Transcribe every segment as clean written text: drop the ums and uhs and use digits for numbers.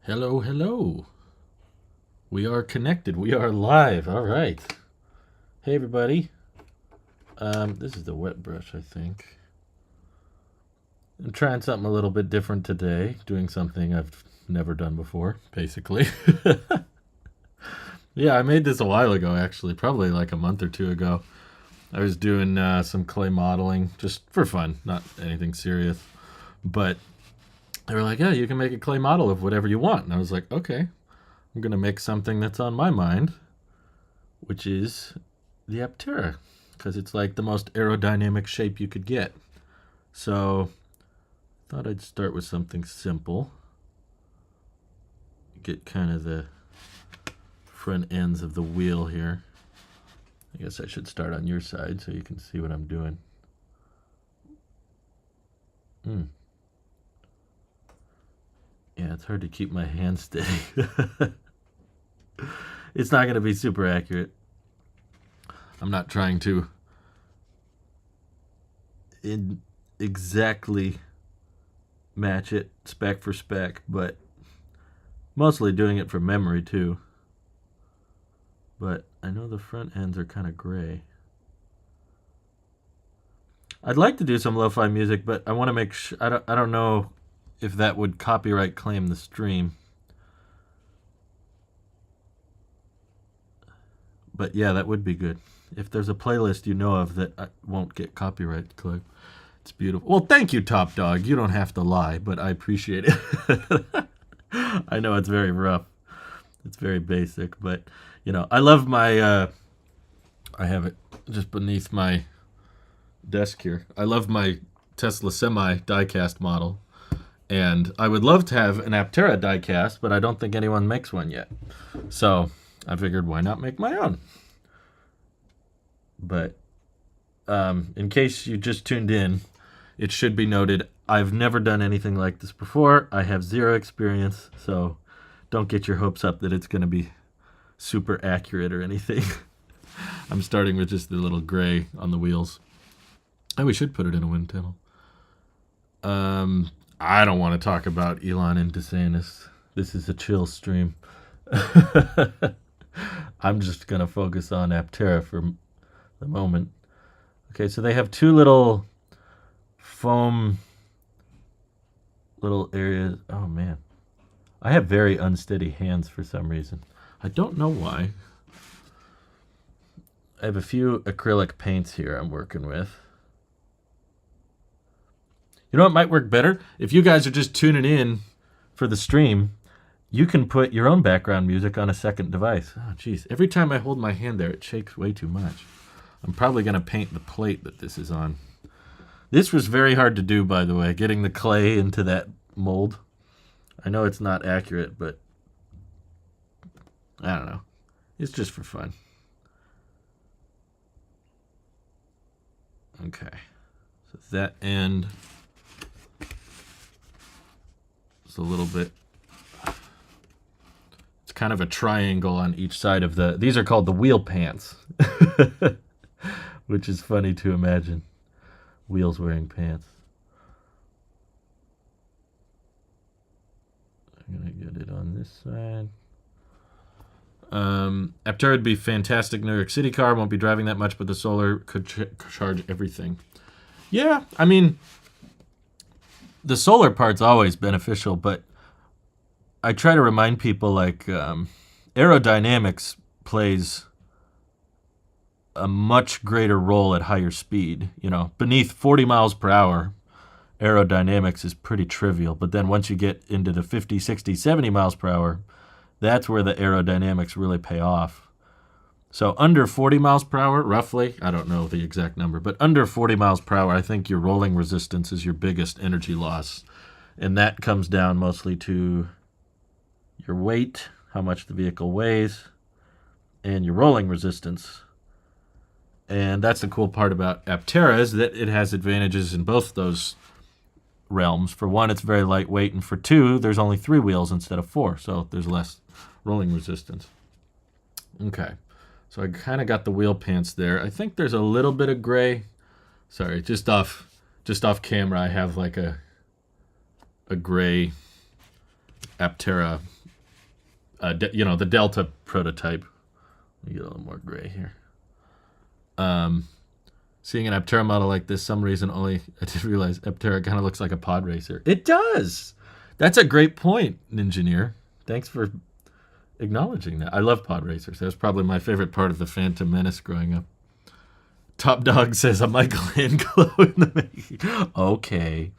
Hello, hello. We are connected. We are live. All right. Hey, everybody. This is the wet brush, I think. I'm trying something a little bit different today, doing something I've never done before, basically. Yeah, I made this a while ago, actually, probably like a month or two ago. I was doing some clay modeling just for fun, not anything serious. But they were like, yeah, you can make a clay model of whatever you want. And I was like, okay, I'm going to make something that's on my mind, which is the Aptera, because it's like the most aerodynamic shape you could get. So I thought I'd start with something simple. Get kind of the front ends of the wheel here. I guess I should start on your side so you can see what I'm doing. Yeah, it's hard to keep my hand steady. It's not going to be super accurate. I'm not trying to exactly match it spec for spec, but mostly doing it from memory too. But I know the front ends are kind of gray. I'd like to do some lo-fi music, but I want to make sure. I don't know if that would copyright claim the stream. But yeah, that would be good. If there's a playlist you know of that won't get copyright claim, it's beautiful. Well, thank you, Top Dog. You don't have to lie, but I appreciate it. I know it's very rough. It's very basic, but I love my. I have it just beneath my desk here. I love my Tesla Semi diecast model, and I would love to have an Aptera diecast, but I don't think anyone makes one yet. So I figured, why not make my own? But in case you just tuned in, it should be noted I've never done anything like this before. I have zero experience, so don't get your hopes up that it's going to be super accurate or anything. I'm starting with just the little gray on the wheels. Oh, we should put it in a wind tunnel. I don't want to talk about Elon and DeSantis. This is a chill stream. I'm just going to focus on Aptera for the moment. Okay, so they have two little foam little areas. Oh, man. I have very unsteady hands for some reason. I don't know why. I have a few acrylic paints here I'm working with. You know what might work better? If you guys are just tuning in for the stream, you can put your own background music on a second device. Oh, jeez. Every time I hold my hand there, it shakes way too much. I'm probably going to paint the plate that this is on. This was very hard to do, by the way, getting the clay into that mold. I know it's not accurate, but I don't know. It's just for fun. Okay. So that end is a little bit... It's kind of a triangle on each side of the... These are called the wheel pants. Which is funny to imagine. Wheels wearing pants. I'm going to get it on this side. Aptera would be fantastic New York City car. Won't be driving that much, but the solar could charge everything. Yeah, I mean, the solar part's always beneficial, but I try to remind people like aerodynamics plays a much greater role at higher speed. Beneath 40 miles per hour, aerodynamics is pretty trivial. But then once you get into the 50, 60, 70 miles per hour, that's where the aerodynamics really pay off. So under 40 miles per hour, roughly, I don't know the exact number, but under 40 miles per hour, I think your rolling resistance is your biggest energy loss. And that comes down mostly to your weight, how much the vehicle weighs, and your rolling resistance. And that's the cool part about Aptera, is that it has advantages in both those realms. For one, it's very lightweight, and for two, there's only 3 wheels instead of 4, so there's less rolling resistance. Okay, so I kind of got the wheel pants there. I think there's a little bit of gray. Sorry, just off camera, I have like a gray Aptera the Delta prototype. Let me get a little more gray here. Seeing an Aptera model like this, some reason only I didn't realize Aptera kind of looks like a pod racer. It does. That's a great point, Engineer. Thanks for acknowledging that. I love pod racers. That was probably my favorite part of the Phantom Menace growing up. Top Dog says a Michelangelo in the making. Okay.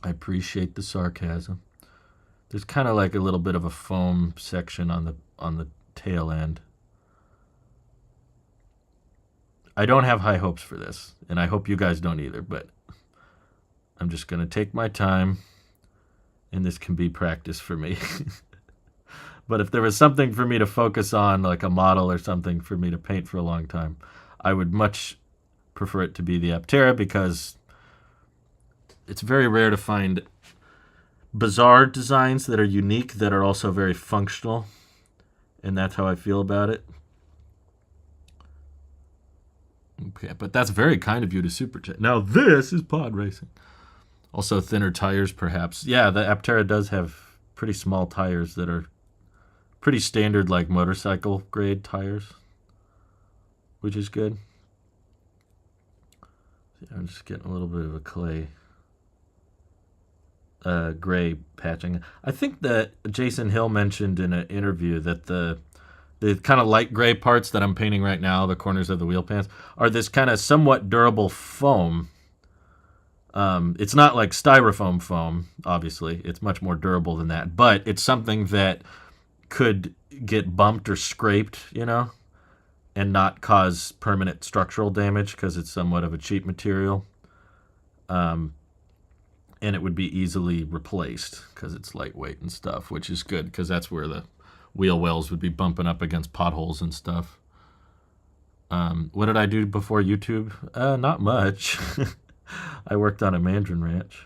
I appreciate the sarcasm. There's kind of like a little bit of a foam section on the tail end. I don't have high hopes for this, and I hope you guys don't either, but I'm just going to take my time, and this can be practice for me. But if there was something for me to focus on, like a model or something for me to paint for a long time, I would much prefer it to be the Aptera, because it's very rare to find bizarre designs that are unique that are also very functional, and that's how I feel about it. Okay, but that's very kind of you to super chat. Now this is pod racing. Also thinner tires, perhaps. Yeah, the Aptera does have pretty small tires that are pretty standard, like motorcycle grade tires, which is good. I'm just getting a little bit of a gray patching. I think that Jason Hill mentioned in an interview that the kind of light gray parts that I'm painting right now, the corners of the wheel pans, are this kind of somewhat durable foam. It's not like styrofoam foam, obviously. It's much more durable than that. But it's something that could get bumped or scraped, and not cause permanent structural damage because it's somewhat of a cheap material. And it would be easily replaced because it's lightweight and stuff, which is good because that's where the wheel wells would be bumping up against potholes and stuff. What did I do before YouTube? Not much. I worked on a Mandarin Ranch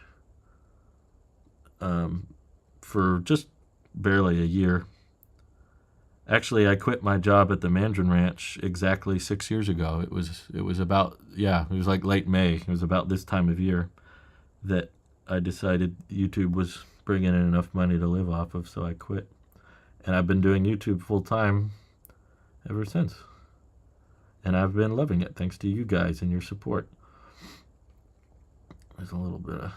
for just barely a year. Actually, I quit my job at the Mandarin Ranch exactly 6 years ago. It was about, it was like late May. It was about this time of year that I decided YouTube was bringing in enough money to live off of, so I quit. And I've been doing YouTube full time ever since. And I've been loving it thanks to you guys and your support. There's a little bit of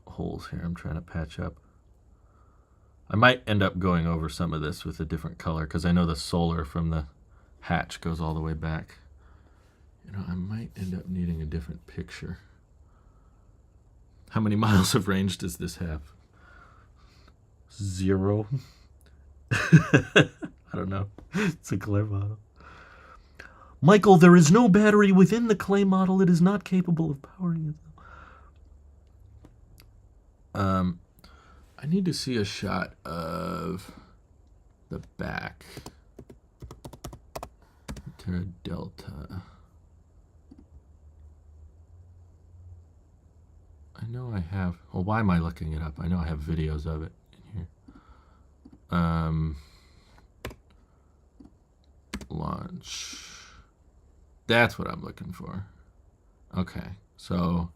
holes here I'm trying to patch up. I might end up going over some of this with a different color because I know the solar from the hatch goes all the way back. I might end up needing a different picture. How many miles of range does this have? 0. I don't know. It's a clay model. Michael, there is no battery within the clay model. It is not capable of powering itself. I need to see a shot of the back. Aptera Delta. I know I have. Well, why am I looking it up? I know I have videos of it in here. Launch. That's what I'm looking for. Okay, so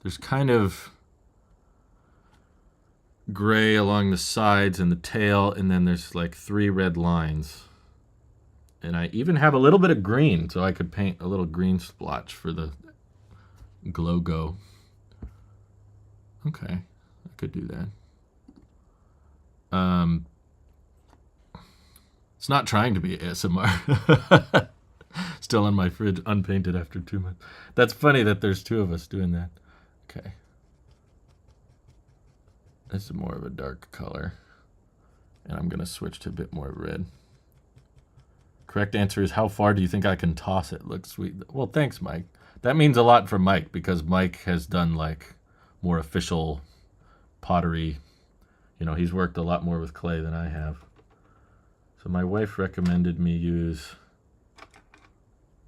there's kind of gray along the sides and the tail, and then there's like 3 red lines. And I even have a little bit of green, so I could paint a little green splotch for the logo. Okay, I could do that. It's not trying to be ASMR. Still in my fridge, unpainted after 2 months. That's funny that there's 2 of us doing that. Okay. This is more of a dark color. And I'm going to switch to a bit more red. Correct answer is, how far do you think I can toss it? Looks sweet. Well, thanks, Mike. That means a lot for Mike because Mike has done like more official pottery. He's worked a lot more with clay than I have. So my wife recommended me use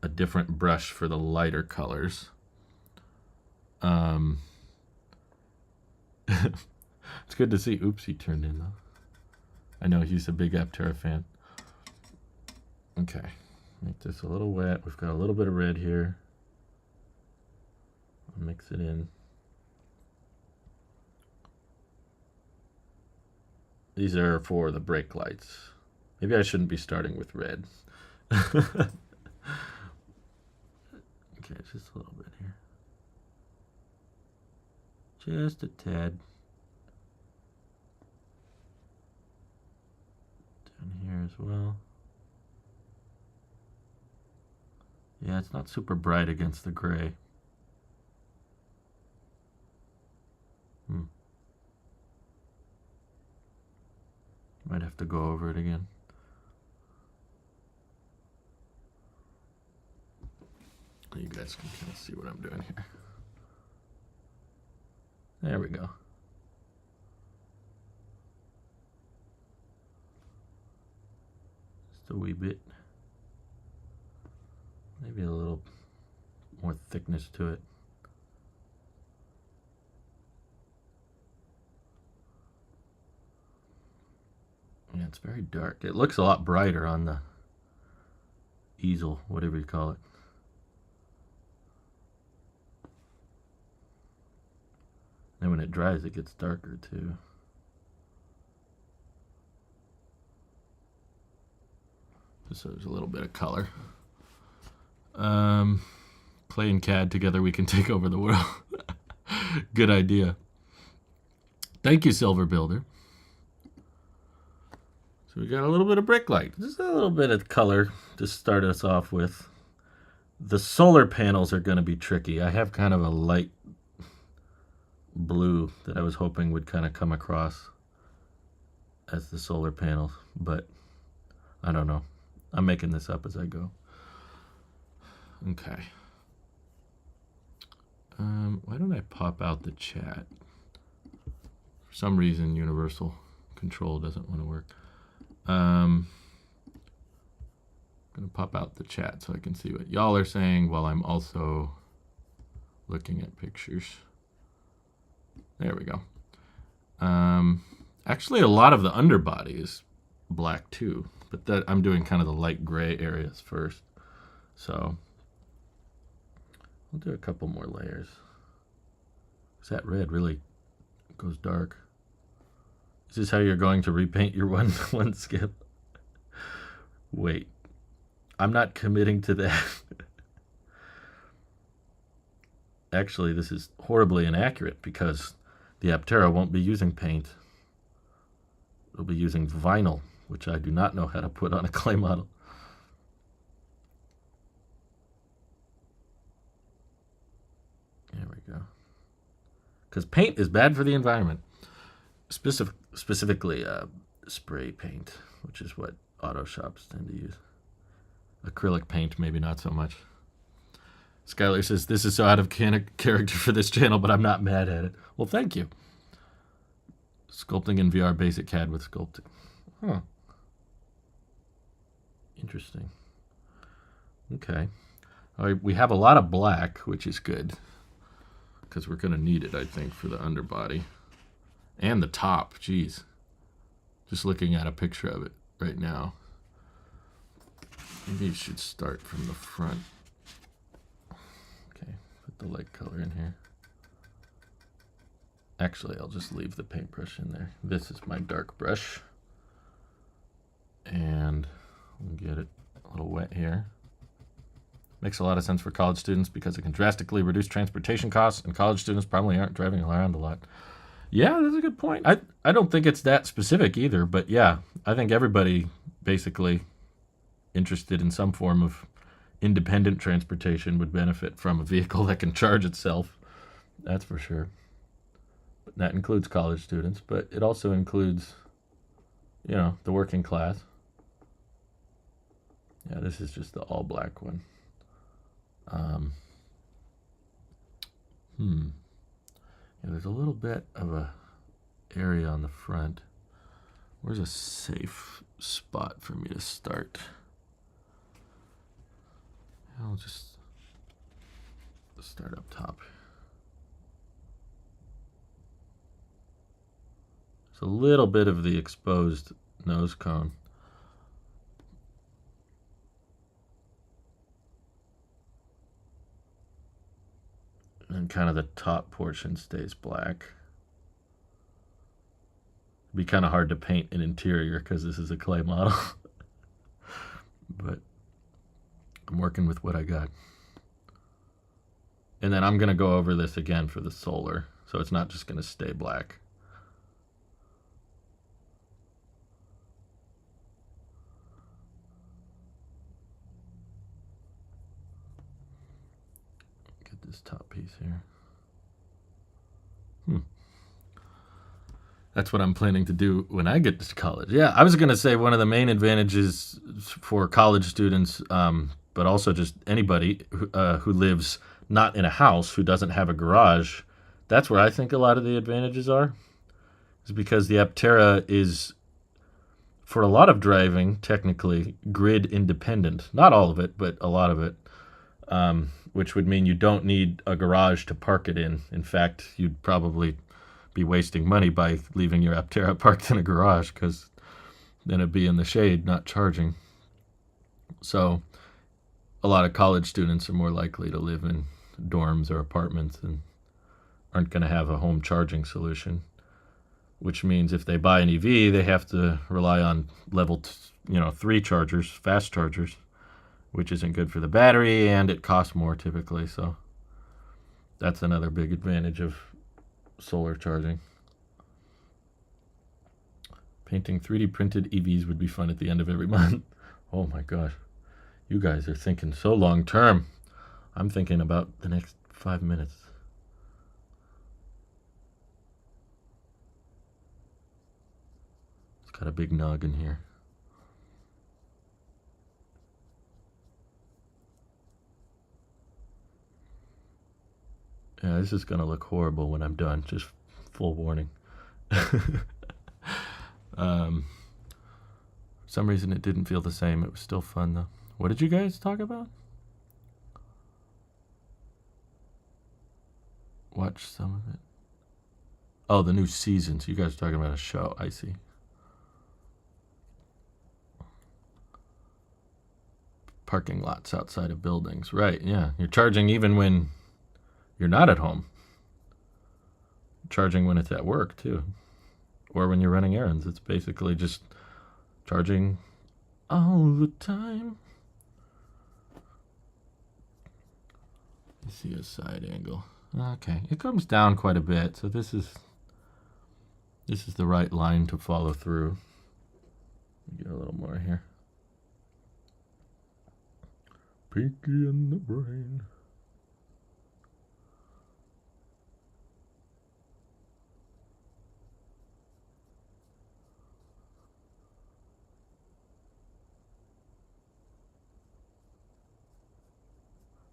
a different brush for the lighter colors. It's good to see Oopsie turned in, though. I know he's a big Aptera fan. Okay, make this a little wet. We've got a little bit of red here. I'll mix it in. These are for the brake lights. Maybe I shouldn't be starting with red. Okay, just a little bit here. Just a tad. Down here as well. Yeah, it's not super bright against the gray. Might have to go over it again. You guys can kind of see what I'm doing here. There we go. Just a wee bit. Maybe a little more thickness to it. Yeah, it's very dark. It looks a lot brighter on the easel, whatever you call it. And when it dries, it gets darker too. Just so there's a little bit of color. Clay and CAD together, we can take over the world. Good idea. Thank you, Silver Builder. So we got a little bit of brick light. Just a little bit of color to start us off with. The solar panels are going to be tricky. I have kind of a light blue that I was hoping would kind of come across as the solar panels, but I don't know. I'm making this up as I go. Okay. Why don't I pop out the chat? For some reason, universal control doesn't want to work. I'm going to pop out the chat so I can see what y'all are saying while I'm also looking at pictures. There we go. Actually, a lot of the underbody is black too, but that I'm doing kind of the light gray areas first. So I'll do a couple more layers. That red really goes dark. Is this how you're going to repaint your one skip? Wait, I'm not committing to that. Actually, this is horribly inaccurate because the Aptera won't be using paint. It'll be using vinyl, which I do not know how to put on a clay model. There we go. Because paint is bad for the environment. Specifically spray paint, which is what auto shops tend to use. Acrylic paint, maybe not so much. Skylar says, this is so out of character for this channel, but I'm not mad at it. Well, thank you. Sculpting in VR, basic CAD with sculpting. Huh. Interesting. Okay. All right, we have a lot of black, which is good, because we're going to need it, I think, for the underbody. And the top, geez. Just looking at a picture of it right now. Maybe you should start from the front. Okay, put the light color in here. Actually, I'll just leave the paintbrush in there. This is my dark brush. And we'll get it a little wet here. Makes a lot of sense for college students because it can drastically reduce transportation costs, and college students probably aren't driving around a lot. Yeah, that's a good point. I don't think it's that specific either, but yeah, I think everybody basically interested in some form of independent transportation would benefit from a vehicle that can charge itself. That's for sure. But that includes college students, but it also includes, you know, the working class. Yeah, this is just the all black one. Yeah, there's a little bit of a area on the front. Where's a safe spot for me to start? I'll just start up top. There's a little bit of the exposed nose cone. And kind of the top portion stays black. Be kind of hard to paint an interior because this is a clay model. But I'm working with what I got. And then I'm going to go over this again for the solar, so it's not just going to stay black. Get this top piece here. That's what I'm planning to do when I get to college. Yeah, I was going to say one of the main advantages for college students, but also just anybody who lives not in a house, who doesn't have a garage, that's where I think a lot of the advantages are, is because the Aptera is, for a lot of driving, technically grid independent. Not all of it, but a lot of it, which would mean you don't need a garage to park it in. In fact, you'd probably be wasting money by leaving your Aptera parked in a garage, because then it'd be in the shade, not charging. So a lot of college students are more likely to live in dorms or apartments and aren't going to have a home charging solution, which means if they buy an EV, they have to rely on level 3 chargers, fast chargers, which isn't good for the battery, and it costs more typically. So that's another big advantage of solar charging. Painting 3D printed EVs would be fun at the end of every month. Oh my gosh. You guys are thinking so long term. I'm thinking about the next 5 minutes. It's got a big noggin here. Yeah, this is going to look horrible when I'm done. Just full warning. For some reason it didn't feel the same. It was still fun though. What did you guys talk about? Watch some of it. Oh, the new seasons. You guys are talking about a show. I see. Parking lots outside of buildings. Right, yeah. You're charging even when you're not at home. Charging when it's at work, too. Or when you're running errands. It's basically just charging all the time. You see a side angle. Okay, it comes down quite a bit, so this is the right line to follow through. Get a little more here. Pinky in the brain.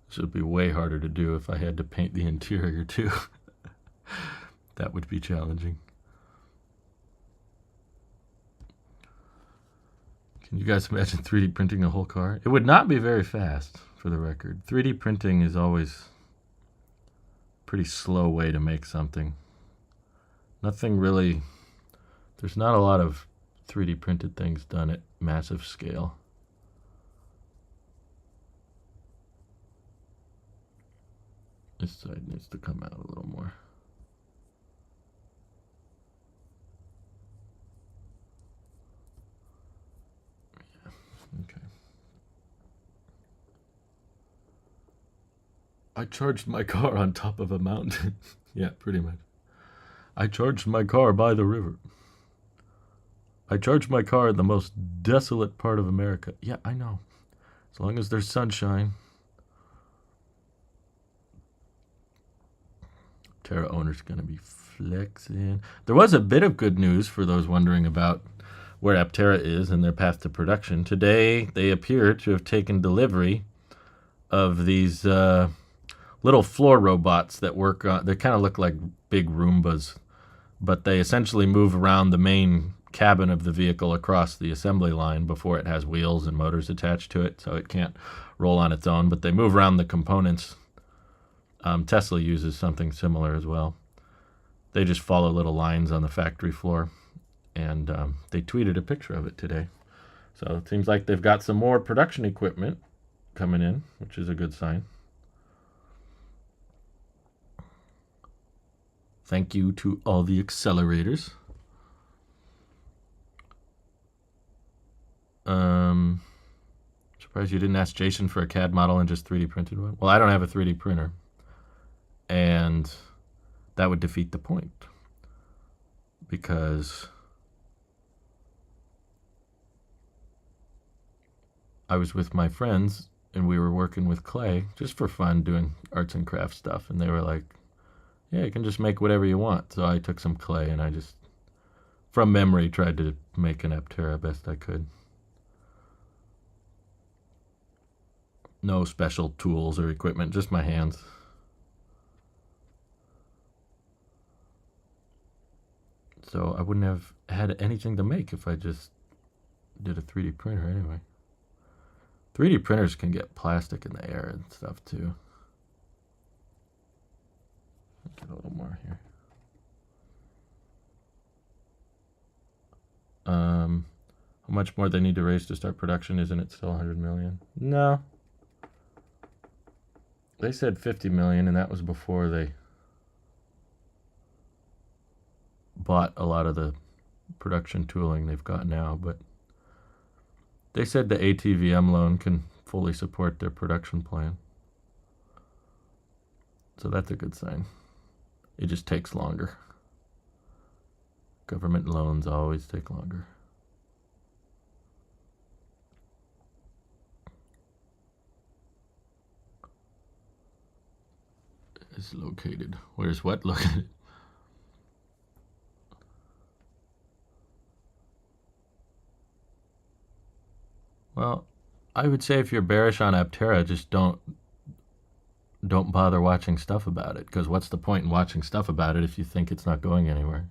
This would be way harder to do if I had to paint the interior too. That would be challenging. Can you guys imagine 3D printing a whole car? It would not be very fast, for the record. 3D printing is always a pretty slow way to make something. Nothing really, there's not a lot of 3D printed things done at massive scale. This side needs to come out a little more. Yeah, okay. I charged my car on top of a mountain. Yeah, pretty much. I charged my car by the river. I charged my car in the most desolate part of America. Yeah, I know. As long as there's sunshine. Aptera owner's going to be flexing. There was a bit of good news for those wondering about where Aptera is and their path to production. Today, they appear to have taken delivery of these little floor robots that work on, they kind of look like big Roombas, but they essentially move around the main cabin of the vehicle across the assembly line before it has wheels and motors attached to it, so it can't roll on its own, but they move around the components. Tesla uses something similar as well. They just follow little lines on the factory floor, and they tweeted a picture of it today. So it seems like they've got some more production equipment coming in, which is a good sign. Thank you to all the accelerators. Surprised you didn't ask Jason for a CAD model and just 3D printed one. Well, I don't have a 3D printer, and that would defeat the point because I was with my friends and we were working with clay just for fun, doing arts and crafts stuff, and they were like, yeah, you can just make whatever you want. So I took some clay and I just, from memory, tried to make an Aptera best I could. No special tools or equipment, just my hands. So I wouldn't have had anything to make if I just did a 3D printer anyway. 3D printers can get plastic in the air and stuff too. Get a little more here. How much more they need to raise to start production? Isn't it still 100 million? No. They said 50 million, and that was before they bought a lot of the production tooling they've got now. But they said the ATVM loan can fully support their production plan. So that's a good sign. It just takes longer. Government loans always take longer. Is located. Where's what located? Well, I would say if you're bearish on Aptera, just don't bother watching stuff about it, because what's the point in watching stuff about it if you think it's not going anywhere?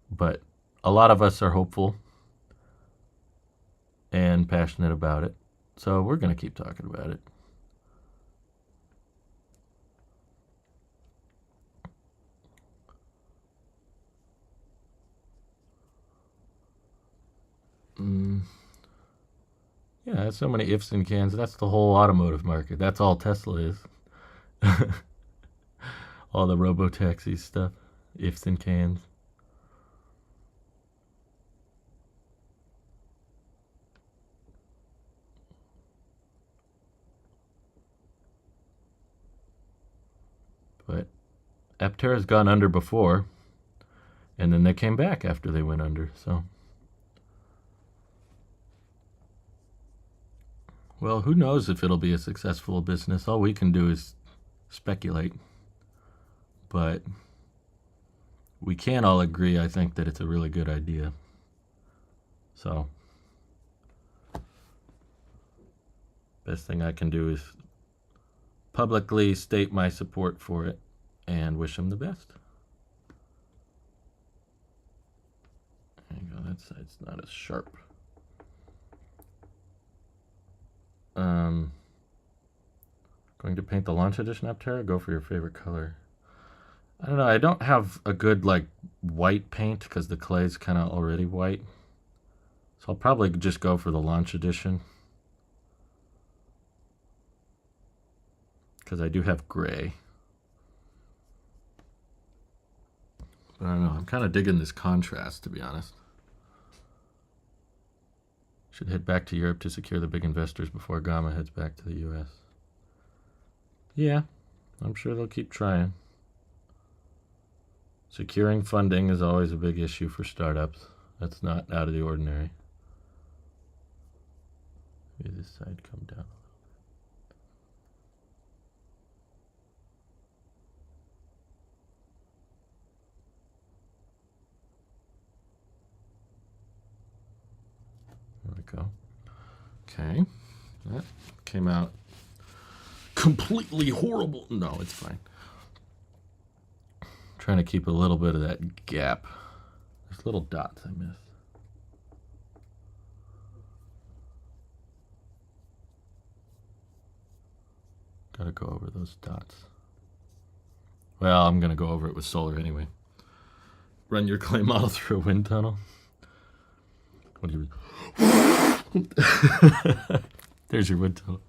But a lot of us are hopeful and passionate about it, so we're going to keep talking about it. Yeah, so many ifs and cans. That's the whole automotive market. That's all Tesla is. All the robo-taxi stuff. Ifs and cans. But Aptera's gone under before, and then they came back after they went under, so. Well, who knows if it'll be a successful business? All we can do is speculate. But we can all agree, I think, that it's a really good idea. So, best thing I can do is publicly state my support for it and wish them the best. There you go, that side's not as sharp. Going to paint the launch edition Aptera? Go for your favorite color. I don't know, I don't have a good like white paint because the clay's kind of already white. So I'll probably just go for the launch edition. Because I do have gray. But I don't know, I'm kind of digging this contrast, to be honest. Should head back to Europe to secure the big investors before Gamma heads back to the US. Yeah, I'm sure they'll keep trying. Securing funding is always a big issue for startups. That's not out of the ordinary. Maybe this side come down a little bit. There we go. Okay, that came out completely horrible. No, it's fine. Trying to keep a little bit of that gap. There's little dots I missed. Gotta go over those dots. Well, I'm gonna go over it with solar anyway. Run your clay model through a wind tunnel. What do you mean? There's your wind tunnel.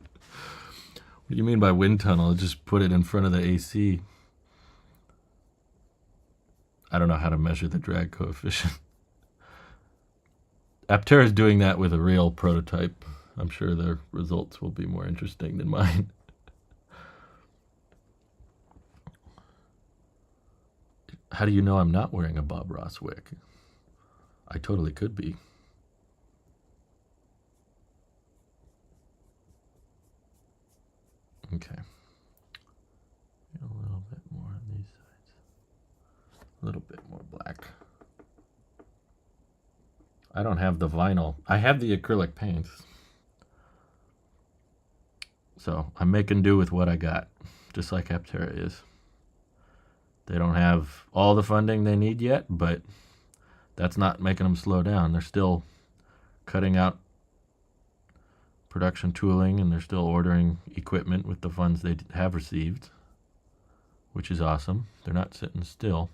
What do you mean by wind tunnel? Just put it in front of the AC. I don't know how to measure the drag coefficient. Aptera is doing that with a real prototype. I'm sure their results will be more interesting than mine. How do you know I'm not wearing a Bob Ross wig? I totally could be. Okay. A little bit more on these sides. A little bit more black. I don't have the vinyl. I have the acrylic paints. So I'm making do with what I got, just like Aptera is. They don't have all the funding they need yet, but that's not making them slow down. They're still cutting out production tooling, and they're still ordering equipment with the funds they have received, which is awesome. They're not sitting still.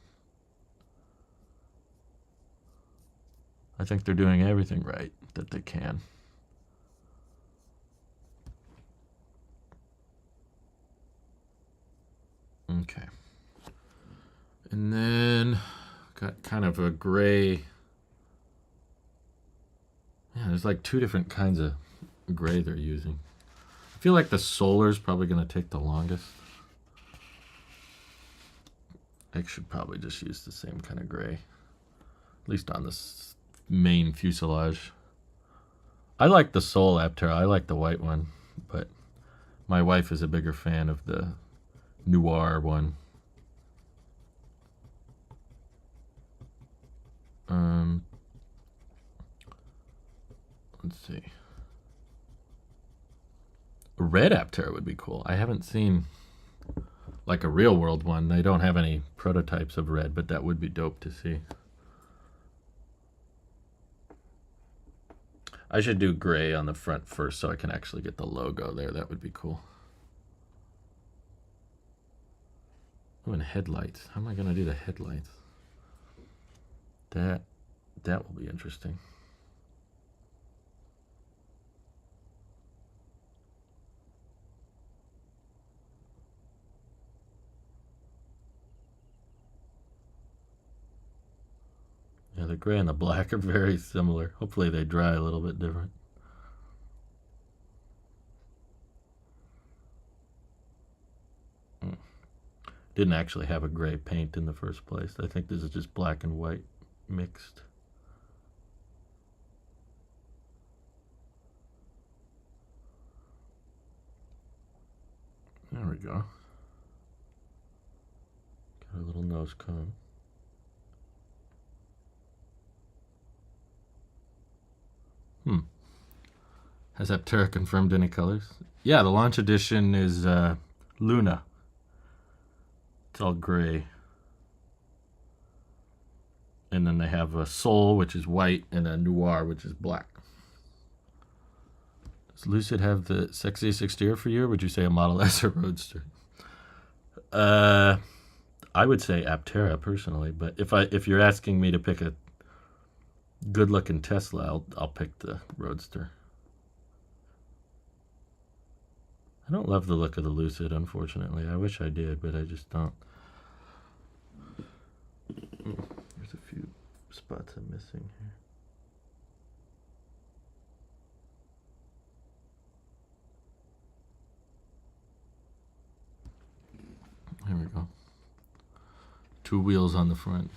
I think they're doing everything right that they can. Okay. And then got kind of a gray. Yeah, there's like two different kinds of gray they're using. I feel like the solar is probably going to take the longest. I should probably just use the same kind of gray, at least on this main fuselage. I like the Sol Aptera. I like the white one, but my wife is a bigger fan of the Noir one. Let's see. A red Aptera would be cool. I haven't seen like a real world one. They don't have any prototypes of red, but that would be dope to see. I should do gray on the front first so I can actually get the logo there. That would be cool. Oh, and headlights. How am I going to do the headlights? That will be interesting. Yeah, the gray and the black are very similar. Hopefully they dry a little bit different. Didn't actually have a gray paint in the first place. I think this is just black and white mixed. There we go. Got a little nose cone. Has Aptera confirmed any colors? Yeah, the launch edition is Luna. It's all gray. And then they have a Sol, which is white, and a Noir, which is black. Does Lucid have the sexiest exterior for you, or would you say a Model S or Roadster? I would say Aptera personally, but if you're asking me to pick a good-looking Tesla, I'll pick the Roadster. I don't love the look of the Lucid, unfortunately. I wish I did, but I just don't. There's a few spots I'm missing here. There we go. Two wheels on the front.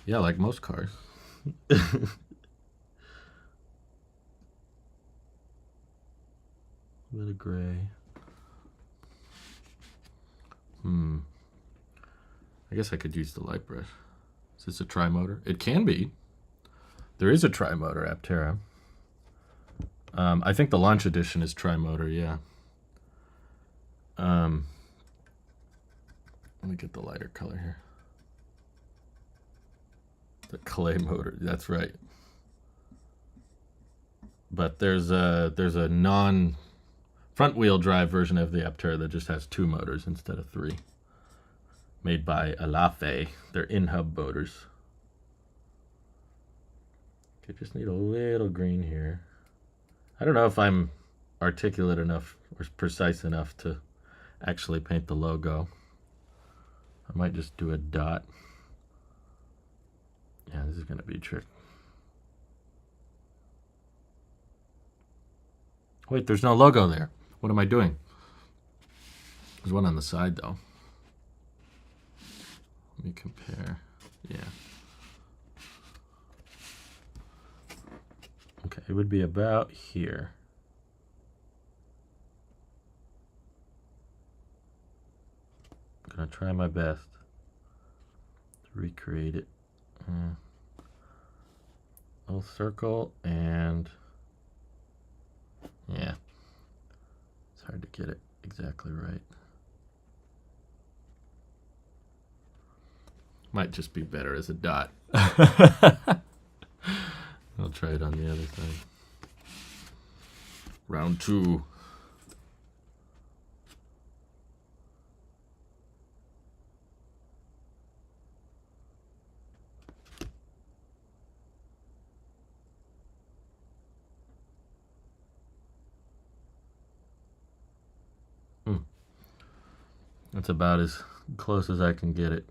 Yeah, like most cars. A bit of gray. I guess I could use the light brush. Is this a tri-motor? It can be. There is a tri-motor Aptera. I think the launch edition is tri-motor, yeah. Let me get the lighter color here. The clay motor, that's right. But there's a non front wheel drive version of the Aptera that just has two motors instead of three. Made by Alafe. They're in-hub motors. Okay, just need a little green here. I don't know if I'm articulate enough or precise enough to actually paint the logo. I might just do a dot. Yeah, this is going to be a trick. Wait, there's no logo there. What am I doing? There's one on the side, though. Let me compare. Yeah. Okay, it would be about here. I'm going to try my best to recreate it. Little circle, and yeah, it's hard to get it exactly right. Might just be better as a dot. I'll try it on the other side. Round 2. That's about as close as I can get it.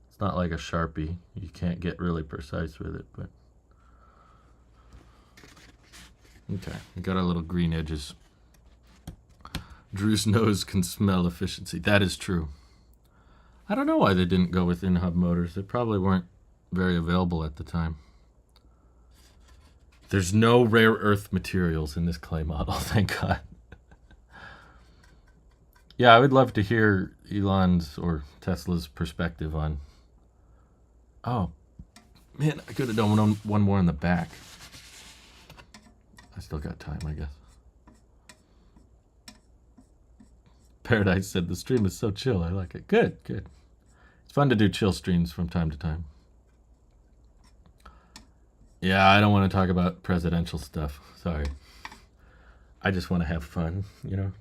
It's not like a Sharpie. You can't get really precise with it, but okay, we got our little green edges. Drew's nose can smell efficiency. That is true. I don't know why they didn't go with in-hub motors. They probably weren't very available at the time. There's no rare earth materials in this clay model, thank God. Yeah, I would love to hear Elon's or Tesla's perspective on... Oh, man, I could have done one more in the back. I still got time, I guess. Paradise said, the stream is so chill. I like it. Good, good. It's fun to do chill streams from time to time. Yeah, I don't want to talk about presidential stuff. Sorry. I just want to have fun, you know?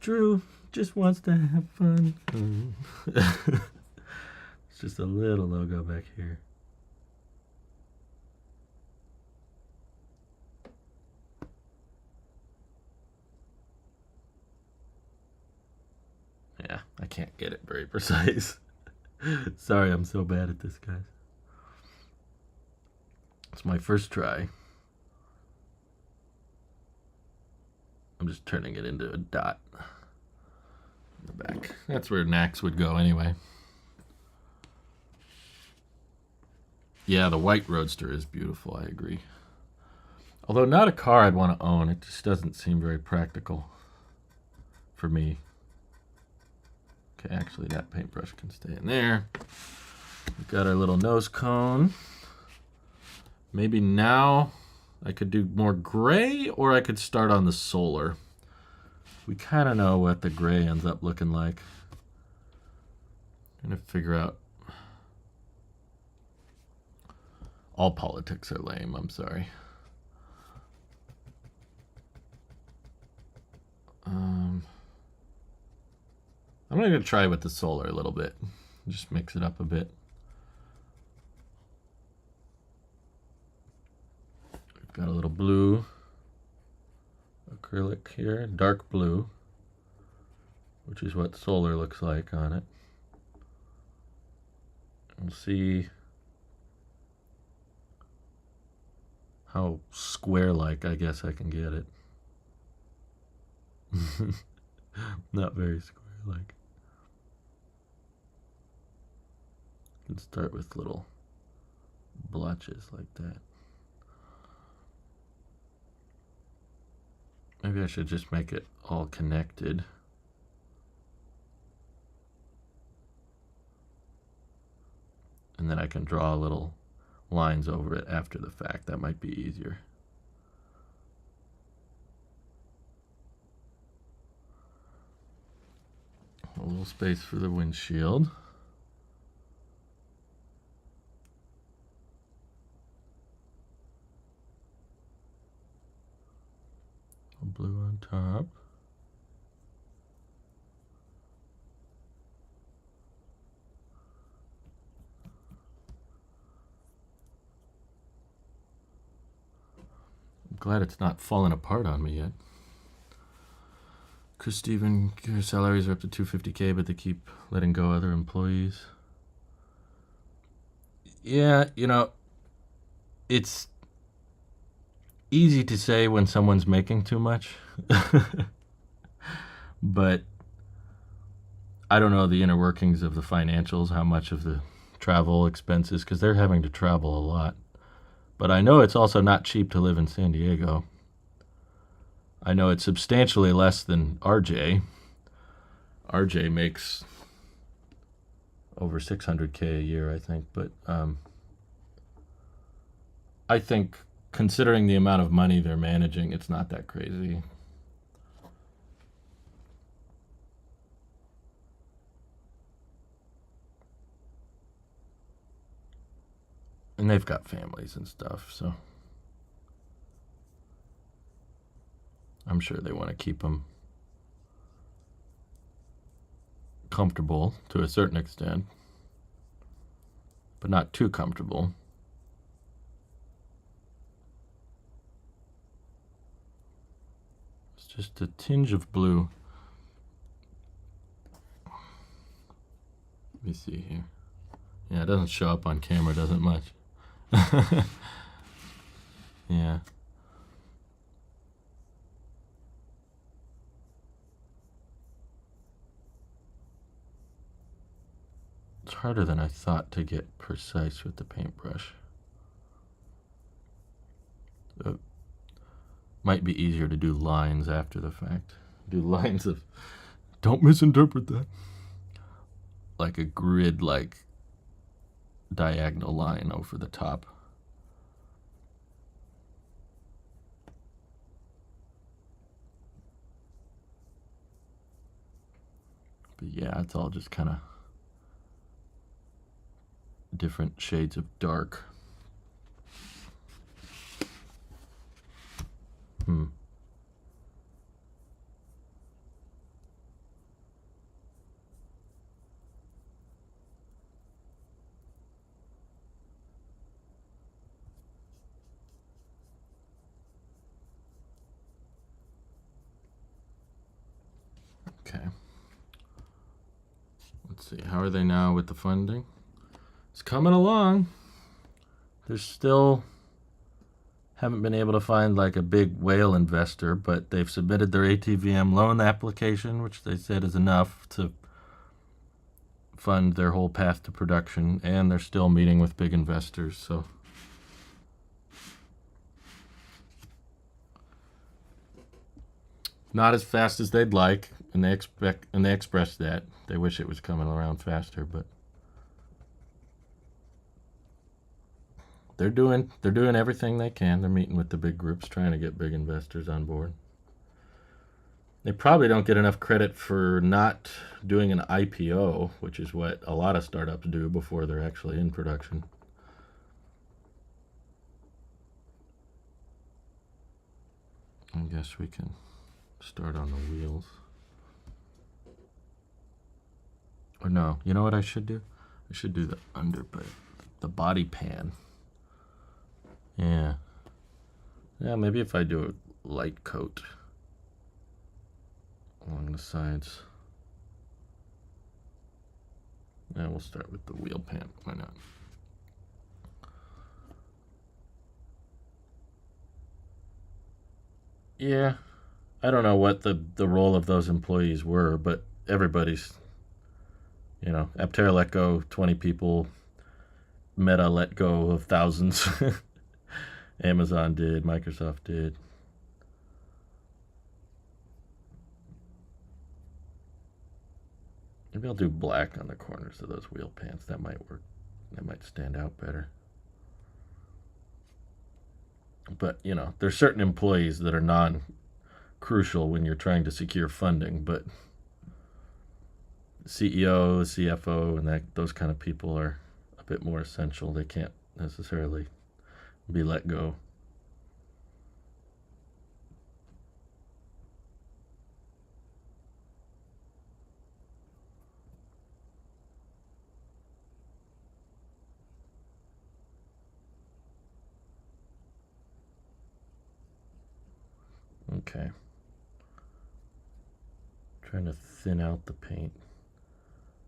Drew just wants to have fun. It's just a little logo back here. Yeah, I can't get it very precise. Sorry, I'm so bad at this, guys. It's my first try. I'm just turning it into a dot in the back. That's where Nax would go anyway. Yeah, the white Roadster is beautiful, I agree. Although not a car I'd want to own. It just doesn't seem very practical for me. Okay, actually that paintbrush can stay in there. We've got our little nose cone. Maybe now I could do more gray, or I could start on the solar. We kind of know what the gray ends up looking like. I'm gonna figure out. All politics are lame, I'm sorry. I'm gonna try with the solar a little bit. Just mix it up a bit. We've got a little blue acrylic here, dark blue, which is what solar looks like on it. We'll see how square-like I guess I can get it. Not very square-like. You can start with little blotches like that. Maybe I should just make it all connected. And then I can draw little lines over it after the fact. That might be easier. A little space for the windshield. Blue on top. I'm glad it's not falling apart on me yet. Chris Steven, salaries are up to $250K, but they keep letting go other employees. Yeah, it's easy to say when someone's making too much, but I don't know the inner workings of the financials, how much of the travel expenses, because they're having to travel a lot. But I know it's also not cheap to live in San Diego. I know it's substantially less than RJ. RJ makes over $600K a year, I think. But I think, considering the amount of money they're managing, it's not that crazy. And they've got families and stuff, so I'm sure they want to keep them comfortable to a certain extent, but not too comfortable. It's just a tinge of blue. Let me see here. Yeah, it doesn't show up on camera, doesn't much. Yeah. It's harder than I thought to get precise with the paintbrush. It might be easier to do lines after the fact. Do lines of, don't misinterpret that, like a grid, like diagonal line over the top. But yeah, it's all just kind of different shades of dark. Okay. Let's see. How are they now with the funding? It's coming along. There's still haven't been able to find like a big whale investor, but they've submitted their ATVM loan application, which they said is enough to fund their whole path to production, and they're still meeting with big investors. So not as fast as they'd like, and they expressed that they wish it was coming around faster, but they're doing everything they can. They're meeting with the big groups, trying to get big investors on board. They probably don't get enough credit for not doing an IPO, which is what a lot of startups do before they're actually in production. I guess we can start on the wheels. Or no, you know what I should do? I should do the the body pan. Yeah. Yeah, maybe if I do a light coat along the sides. Yeah, we'll start with the wheel pan. Why not? Yeah. I don't know what the role of those employees were, but everybody's, Aptera let go 20 people, Meta let go of thousands. Amazon did, Microsoft did. Maybe I'll do black on the corners of those wheel pants. That might work. That might stand out better. But, there's certain employees that are non-crucial when you're trying to secure funding, but CEO, CFO, and those kind of people are a bit more essential. They can't necessarily be let go. Okay. trying to thin out the paint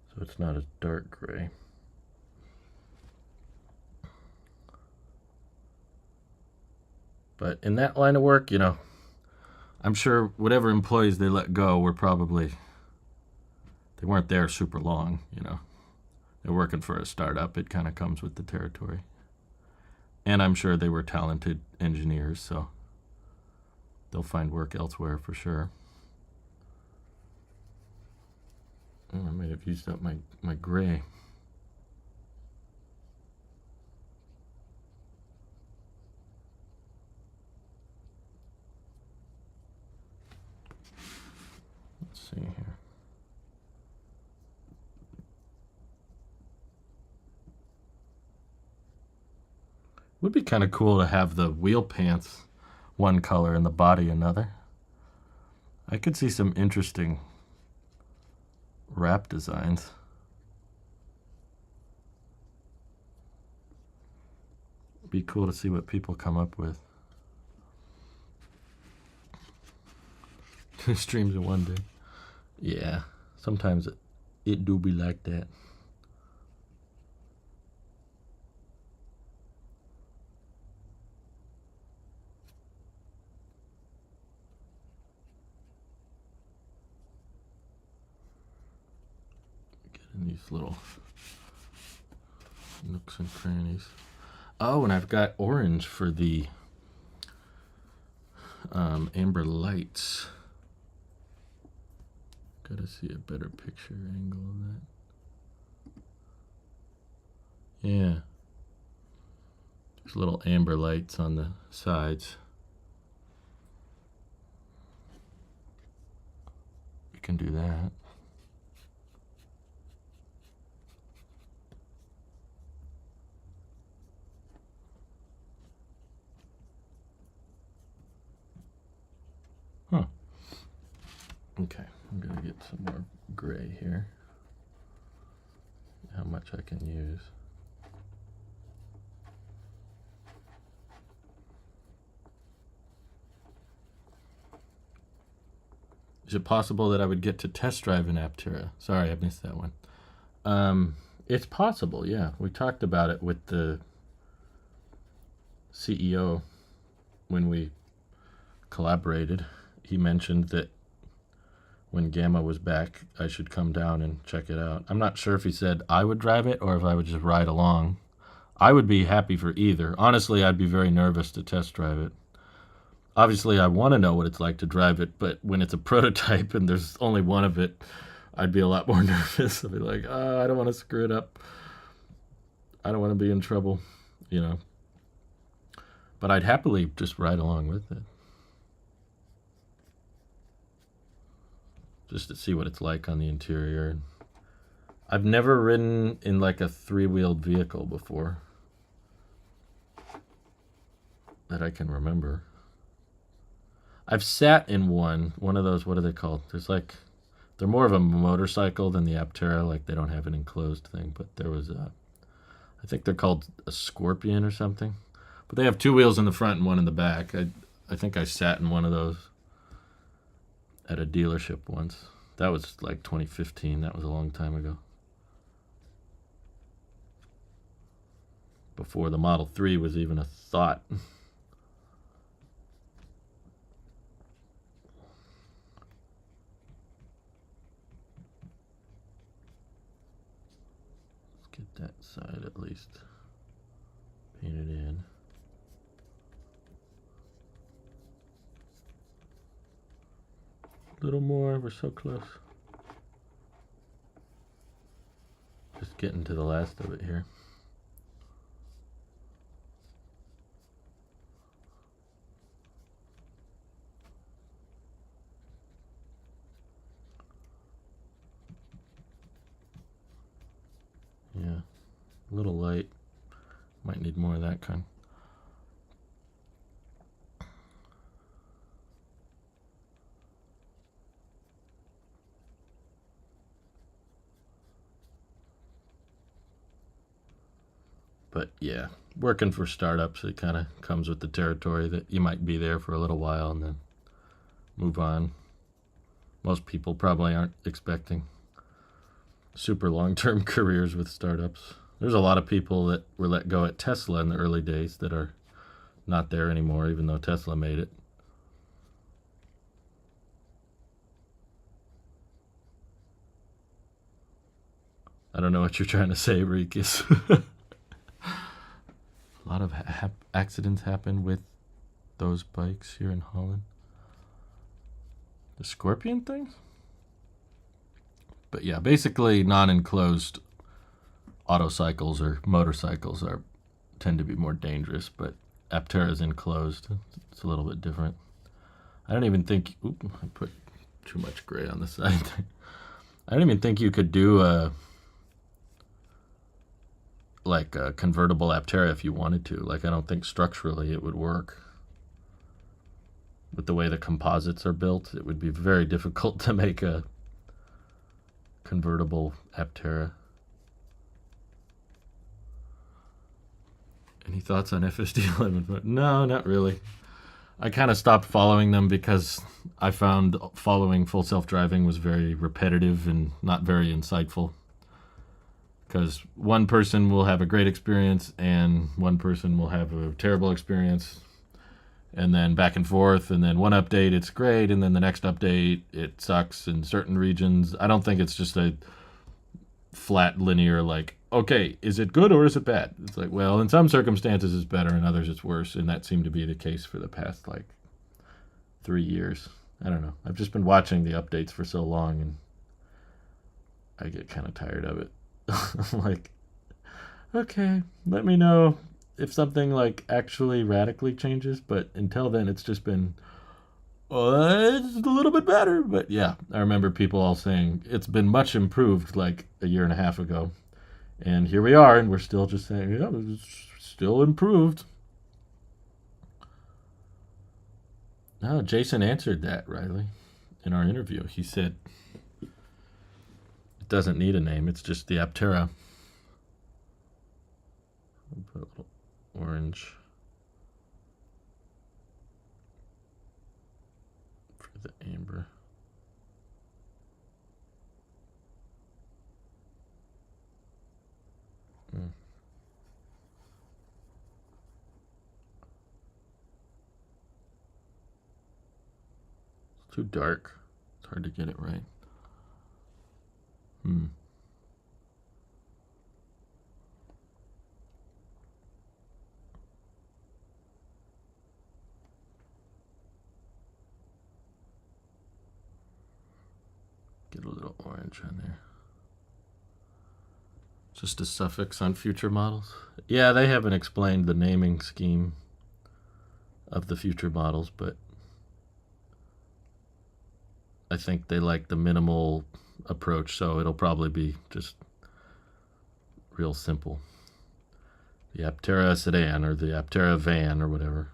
so it's not as dark gray. But in that line of work, you know, I'm sure whatever employees they let go were probably, they weren't there super long, you know. They're working for a startup. It kind of comes with the territory. And I'm sure they were talented engineers, so they'll find work elsewhere for sure. Oh, I might have used up my gray. Let's see here. Would be kind of cool to have the wheel pants one color and the body another. I could see some interesting wrap designs. It'd be cool to see what people come up with. 2 streams in one day. Yeah, sometimes it do be like that. In these little nooks and crannies. Oh, and I've got orange for the amber lights. Gotta see a better picture angle of that. Yeah. There's little amber lights on the sides. We can do that. Huh. Okay, I'm gonna get some more gray here. How much I can use. Is it possible that I would get to test drive an Aptera? Sorry, I missed that one. It's possible, yeah. We talked about it with the CEO when we collaborated. He mentioned that when Gamma was back, I should come down and check it out. I'm not sure if he said I would drive it or if I would just ride along. I would be happy for either. Honestly, I'd be very nervous to test drive it. Obviously, I want to know what it's like to drive it, but when it's a prototype and there's only one of it, I'd be a lot more nervous. I'd be like, oh, I don't want to screw it up. I don't want to be in trouble, you know. But I'd happily just ride along with it. Just to see what it's like on the interior. I've never ridden in like a 3-wheeled vehicle before that I can remember. I've sat in one of those, what are they called? There's like, they're more of a motorcycle than the Aptera, like they don't have an enclosed thing, but there was a, I think they're called a Scorpion or something. But they have 2 wheels in the front and one in the back. I think I sat in one of those at a dealership once. That was like 2015. That was a long time ago. Before the Model 3 was even a thought. Let's get that side at least painted in. A little more, we're so close. Just getting to the last of it here. Yeah, a little light. Might need more of that kind. But yeah, working for startups, it kind of comes with the territory that you might be there for a little while and then move on. Most people probably aren't expecting super long-term careers with startups. There's a lot of people that were let go at Tesla in the early days that are not there anymore, even though Tesla made it. I don't know what you're trying to say, Rikus. A lot of accidents happen with those bikes here in Holland. The Scorpion things? But yeah, basically non-enclosed autocycles or motorcycles tend to be more dangerous, but Aptera is enclosed. It's a little bit different. I don't even think... Oop, I put too much gray on the side. I don't even think you could do a convertible Aptera if you wanted to. Like, I don't think structurally it would work. With the way the composites are built, it would be very difficult to make a convertible Aptera. Any thoughts on FSD11? No, not really. I kind of stopped following them because I found following Full Self-Driving was very repetitive and not very insightful. Because one person will have a great experience and one person will have a terrible experience. And then back and forth, and then one update, it's great, and then the next update, it sucks in certain regions. I don't think it's just a flat, linear, like, okay, is it good or is it bad? It's like, well, in some circumstances it's better, in others it's worse, and that seemed to be the case for the past, 3 years. I don't know. I've just been watching the updates for so long, and I get kind of tired of it. I'm like, okay, let me know if something actually radically changes, but until then it's just been it's a little bit better. But yeah, I remember people all saying it's been much improved like a year and a half ago, and here we are, and we're still just saying, yeah, it's still improved. No, Jason answered that, Riley, in our interview. He said it doesn't need a name, it's just the Aptera. I'll put a little orange for the amber. It's too dark. It's hard to get it right. Get a little orange on there. Just a suffix on future models. Yeah, they haven't explained the naming scheme of the future models, but I think they like the minimal approach, so it'll probably be just real simple. The Aptera sedan or the Aptera van or whatever.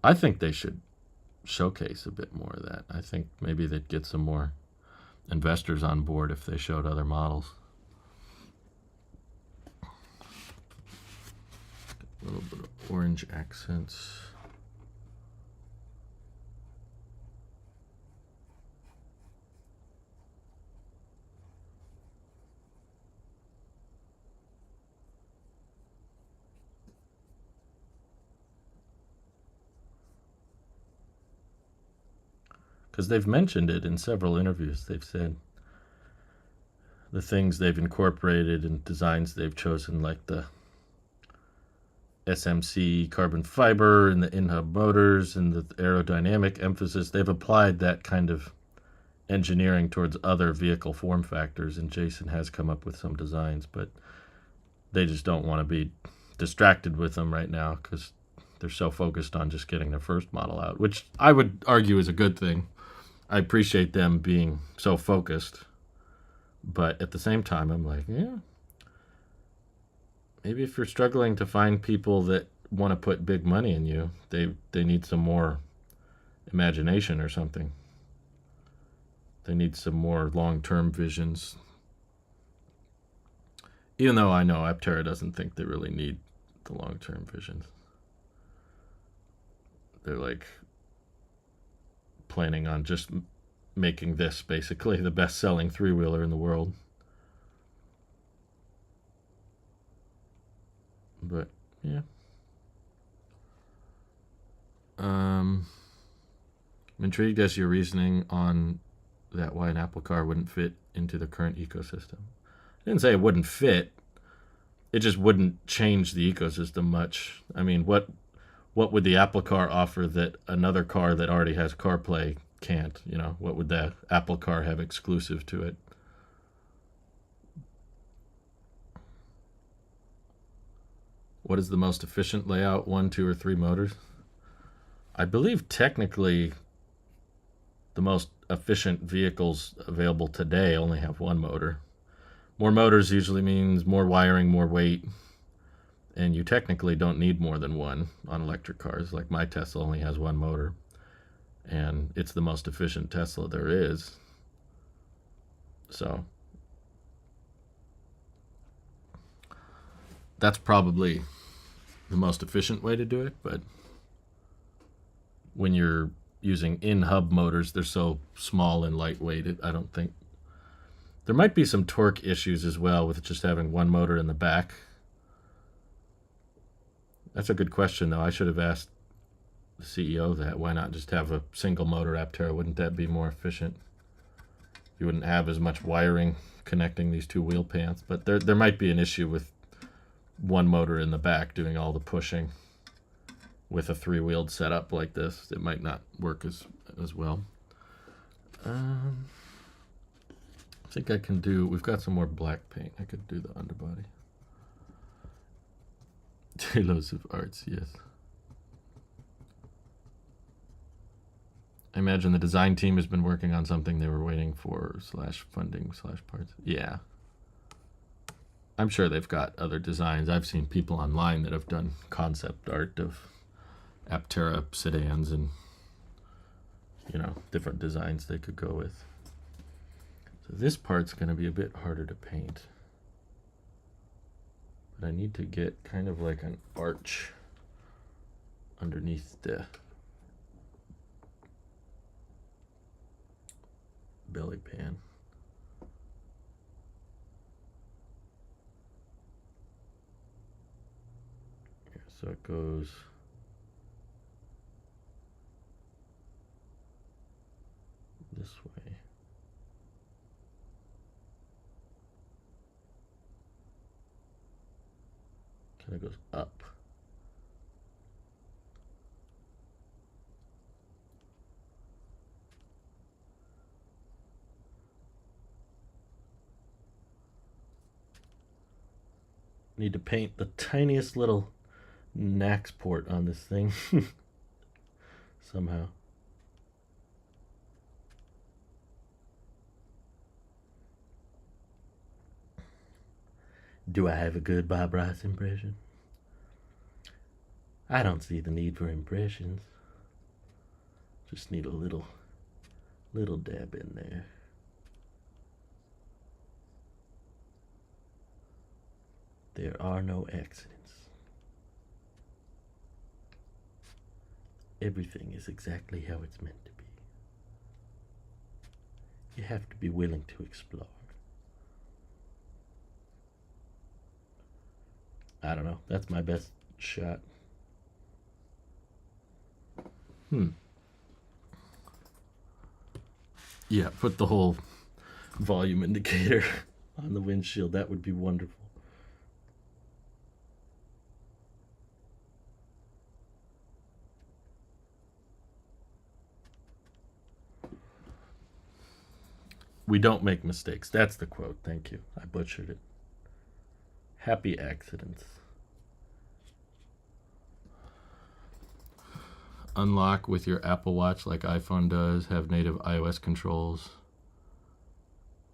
I think they should showcase a bit more of that. I think maybe they'd get some more investors on board if they showed other models. A little bit of orange accents. Because they've mentioned it in several interviews. They've said the things they've incorporated and designs they've chosen, like the SMC carbon fiber and the in-hub motors and the aerodynamic emphasis, they've applied that kind of engineering towards other vehicle form factors, and Jason has come up with some designs, but they just don't want to be distracted with them right now because they're so focused on just getting their first model out, which I would argue is a good thing. I appreciate them being so focused, but at the same time, I'm like, yeah, maybe if you're struggling to find people that want to put big money in you, they need some more imagination or something. They need some more long-term visions. Even though I know Aptera doesn't think they really need the long-term visions. They're like planning on just making this basically the best-selling three-wheeler in the world. But yeah. I'm intrigued as your reasoning on that why an Apple car wouldn't fit into the current ecosystem. I didn't say it wouldn't fit. It just wouldn't change the ecosystem much. I mean, what would the Apple car offer that another car that already has CarPlay can't? You know, what would the Apple car have exclusive to it? What is the most efficient layout? 1, 2, or 3 motors? I believe technically the most efficient vehicles available today only have 1 motor. More motors usually means more wiring, more weight, and you technically don't need more than 1 on electric cars. Like my Tesla only has 1 motor, and it's the most efficient Tesla there is. So that's probably the most efficient way to do it, but when you're using in-hub motors, they're so small and lightweight, I don't think. There might be some torque issues as well with just having 1 motor in the back. That's a good question, though. I should have asked the CEO that. Why not just have a single motor Aptera? Wouldn't that be more efficient? You wouldn't have as much wiring connecting these 2 wheel pans, but there might be an issue with 1 motor in the back doing all the pushing. With a 3-wheeled setup like this, it might not work as well. I think I can do, we've got some more black paint. I could do the underbody. 2 loads of arts, yes. I imagine the design team has been working on something they were waiting for, /funding /parts. Yeah. I'm sure they've got other designs. I've seen people online that have done concept art of Aptera sedans and, you know, different designs they could go with. So this part's going to be a bit harder to paint. But I need to get kind of like an arch underneath the belly pan. Yeah, so it goes this way. Kind of goes up. Need to paint the tiniest little Nax port on this thing somehow. Do I have a good Bob Ross impression? I don't see the need for impressions. Just need a little dab in there. There are no accidents. Everything is exactly how it's meant to be. You have to be willing to explore. I don't know. That's my best shot. Yeah, put the whole volume indicator on the windshield. That would be wonderful. We don't make mistakes. That's the quote. Thank you. I butchered it. Happy accidents. Unlock with your Apple Watch like iPhone does. Have native iOS controls.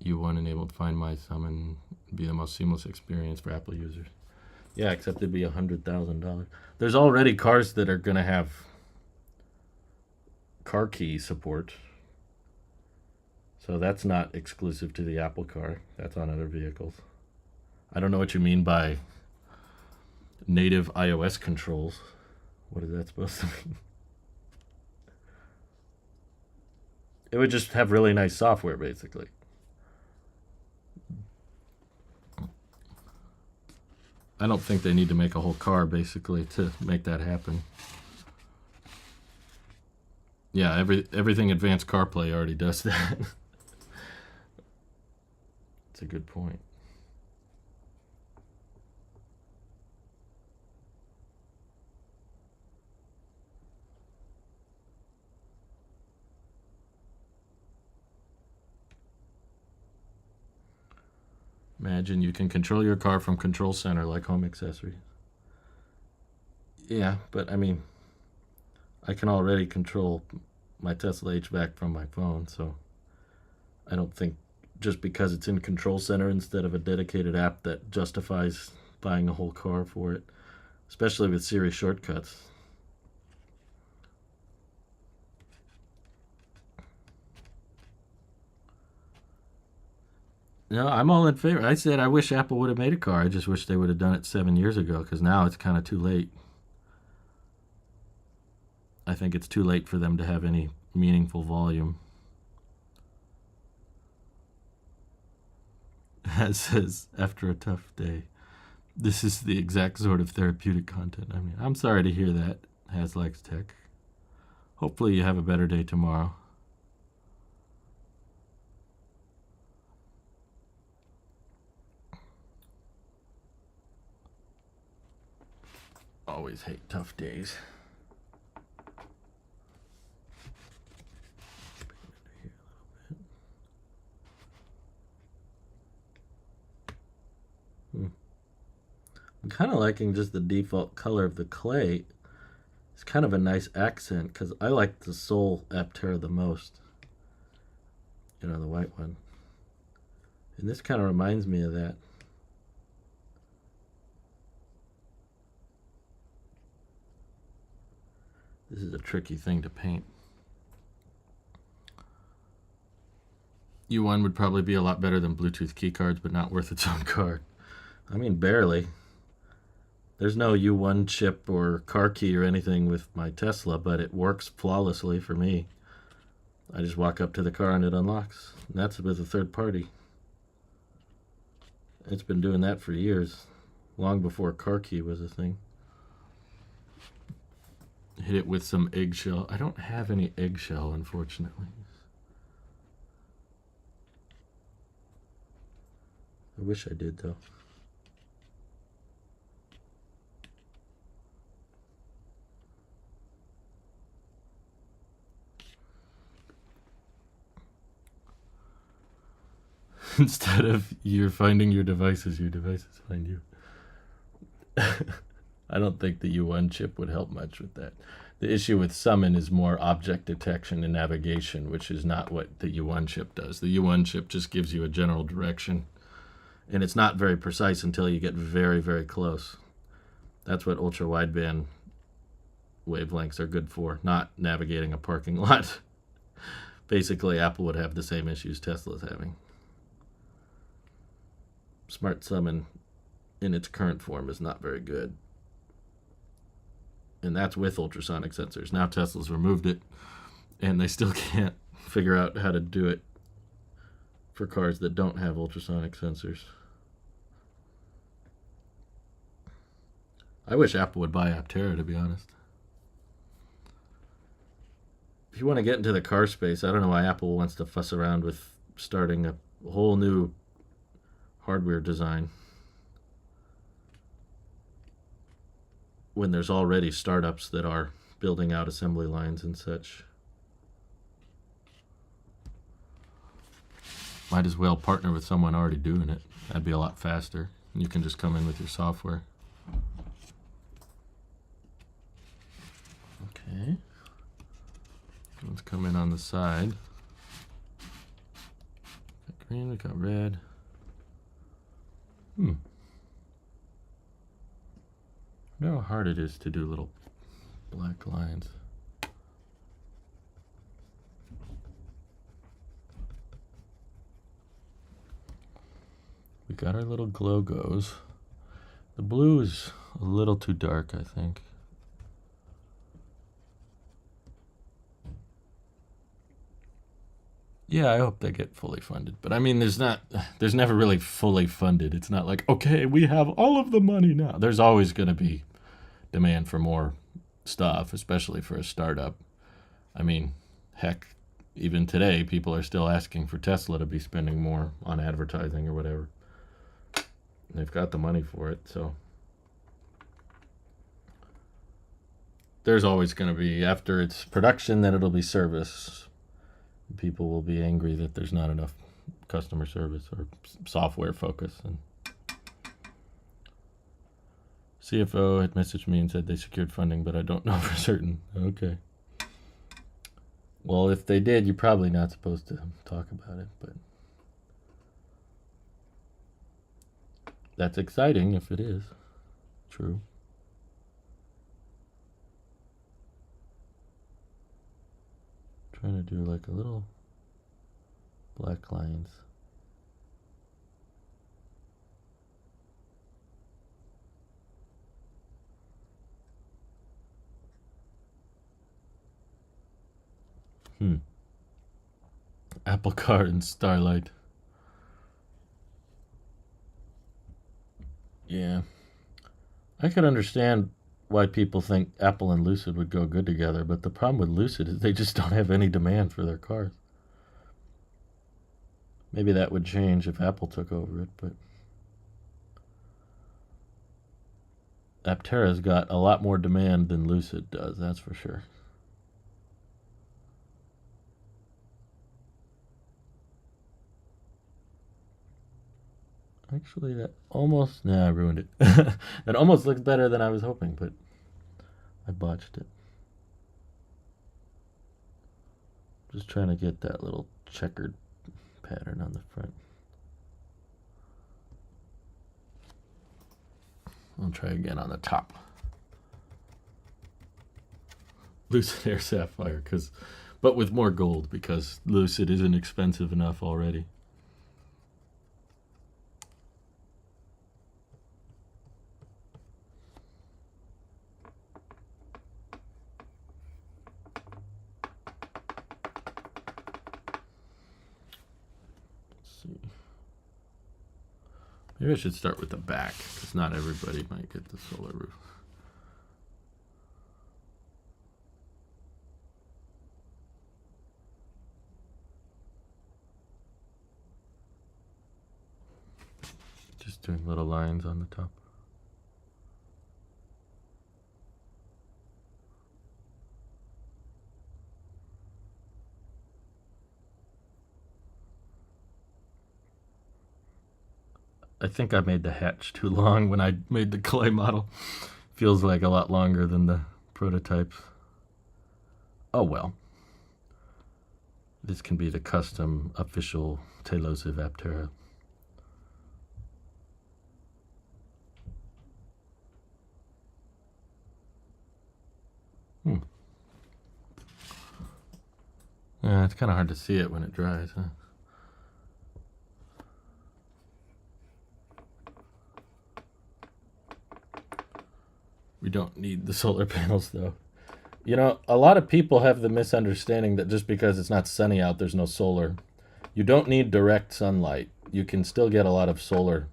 U1 enabled Find My Summon. Be the most seamless experience for Apple users. Yeah, except it'd be $100,000. There's already cars that are going to have car key support. So that's not exclusive to the Apple car. That's on other vehicles. I don't know what you mean by native iOS controls. What is that supposed to mean? It would just have really nice software, basically. I don't think they need to make a whole car, basically, to make that happen. Yeah, everything advanced CarPlay already does that. That's a good point. Imagine you can control your car from Control Center like home accessories. Yeah, but I mean, I can already control my Tesla HVAC from my phone, so I don't think just because it's in Control Center instead of a dedicated app that justifies buying a whole car for it, especially with Siri shortcuts. No, I'm all in favor. I said I wish Apple would have made a car. I just wish they would have done it 7 years ago because now it's kind of too late. I think it's too late for them to have any meaningful volume. As says, after a tough day. This is the exact sort of therapeutic content. I mean, I'm sorry to hear that, Has Likes Tech. Hopefully you have a better day tomorrow. Always hate tough days. I'm kind of liking just the default color of the clay. It's kind of a nice accent because I like the Soul Aptera the most. You know, the white one. And this kind of reminds me of that. This is a tricky thing to paint. U1 would probably be a lot better than Bluetooth keycards, but not worth its own card. I mean, barely. There's no U1 chip or car key or anything with my Tesla, but it works flawlessly for me. I just walk up to the car and it unlocks. And that's with a third party. It's been doing that for years, long before car key was a thing. Hit it with some eggshell. I don't have any eggshell, unfortunately. I wish I did, though. Instead of you're finding your devices find you. I don't think the U1 chip would help much with that. The issue with Summon is more object detection and navigation, which is not what the U1 chip does. The U1 chip just gives you a general direction, and it's not very precise until you get very, very close. That's what ultra-wideband wavelengths are good for, not navigating a parking lot. Basically, Apple would have the same issues Tesla's having. Smart Summon in its current form is not very good. And that's with ultrasonic sensors. Now Tesla's removed it, and they still can't figure out how to do it for cars that don't have ultrasonic sensors. I wish Apple would buy Aptera, to be honest. If you want to get into the car space, I don't know why Apple wants to fuss around with starting a whole new hardware design when there's already startups that are building out assembly lines and such. Might as well partner with someone already doing it. That'd be a lot faster. You can just come in with your software. Okay. Let's come in on the side. We got green, we got red. I wonder how hard it is to do little black lines. We got our little glogos. The blue is a little too dark, I think. Yeah, I hope they get fully funded. But I mean, there's never really fully funded. It's not like, okay, we have all of the money now. There's always going to be demand for more stuff, especially for a startup. I mean, heck, even today, people are still asking for Tesla to be spending more on advertising or whatever. They've got the money for it, so there's always going to be, after it's production, then it'll be service. People will be angry that there's not enough customer service or software focus. And CFO had messaged me and said they secured funding, but I don't know for certain. Okay. Well, if they did, you're probably not supposed to talk about it, but that's exciting if it is true. Trying to do like a little black lines. Apple Car and Starlight. Yeah. I could understand why people think Apple and Lucid would go good together, but the problem with Lucid is they just don't have any demand for their cars. Maybe that would change if Apple took over it, but Aptera's got a lot more demand than Lucid does, that's for sure. Actually, that almost... Nah, I ruined it. That almost looks better than I was hoping, but I botched it. Just trying to get that little checkered pattern on the front. I'll try again on the top. Lucid Air Sapphire, but with more gold, because Lucid isn't expensive enough already. Maybe I should start with the back, because not everybody might get the solar roof. Just doing little lines on the top. I think I made the hatch too long when I made the clay model. Feels like a lot longer than the prototypes. Oh well. This can be the custom official Telos of Aptera. Yeah, it's kind of hard to see it when it dries, huh? We don't need the solar panels, though. You know, a lot of people have the misunderstanding that just because it's not sunny out, there's no solar. You don't need direct sunlight. You can still get a lot of solar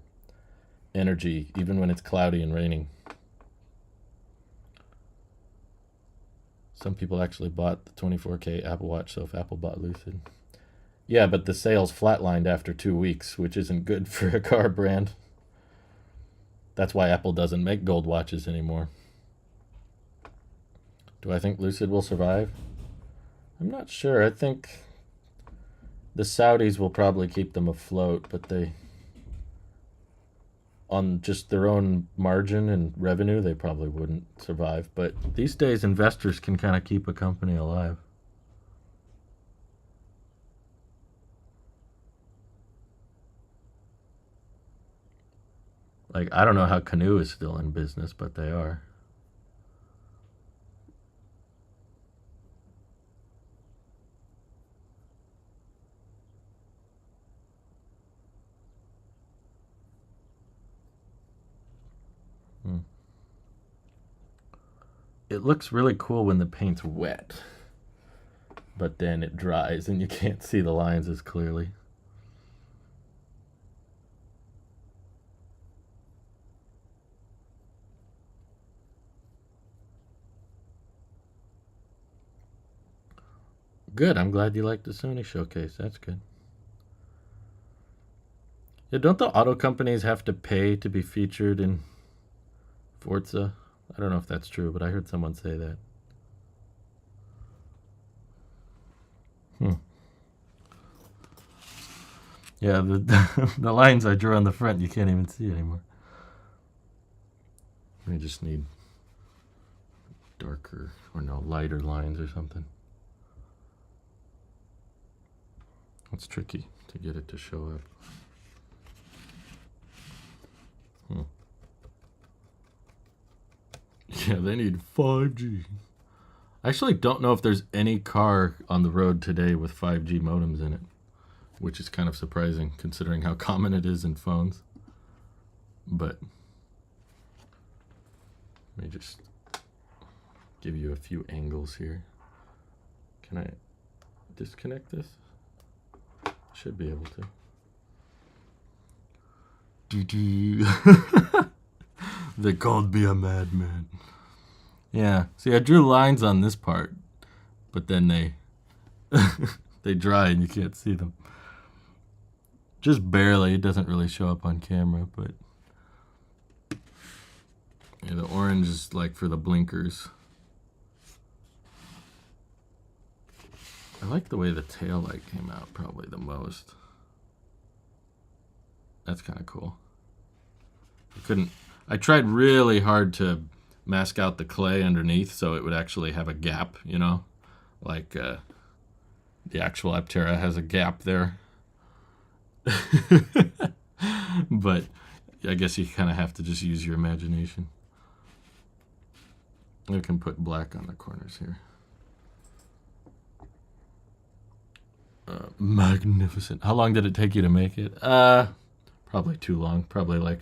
energy, even when it's cloudy and raining. Some people actually bought the 24K Apple Watch, so if Apple bought Lucid. Yeah, but the sales flatlined after 2 weeks, which isn't good for a car brand. That's why Apple doesn't make gold watches anymore. Do I think Lucid will survive? I'm not sure. I think the Saudis will probably keep them afloat, but on just their own margin and revenue, they probably wouldn't survive. But these days, investors can kind of keep a company alive. Like, I don't know how Canoe is still in business, but they are. It looks really cool when the paint's wet. but then it dries and you can't see the lines as clearly. Good. I'm glad you liked the Sony showcase. That's good. Yeah, don't the auto companies have to pay to be featured in Forza? I don't know if that's true, but I heard someone say that. Hmm. Yeah, the lines I drew on the front you can't even see anymore. We just need darker or no lighter lines or something. It's tricky to get it to show up. Yeah, they need 5G. I actually don't know if there's any car on the road today with 5G modems in it, which is kind of surprising considering how common it is in phones. But let me just give you a few angles here. Can I disconnect this? Should be able to. They called me a madman. Yeah. See, I drew lines on this part, but then they they dry and you can't see them. Just barely. It doesn't really show up on camera, but yeah, the orange is like for the blinkers. I like the way the tail light came out probably the most. That's kind of cool. I tried really hard to mask out the clay underneath so it would actually have a gap, you know? Like the actual Aptera has a gap there. But I guess you kind of have to just use your imagination. I can put black on the corners here. Magnificent. How long did it take you to make it? Probably too long. Probably like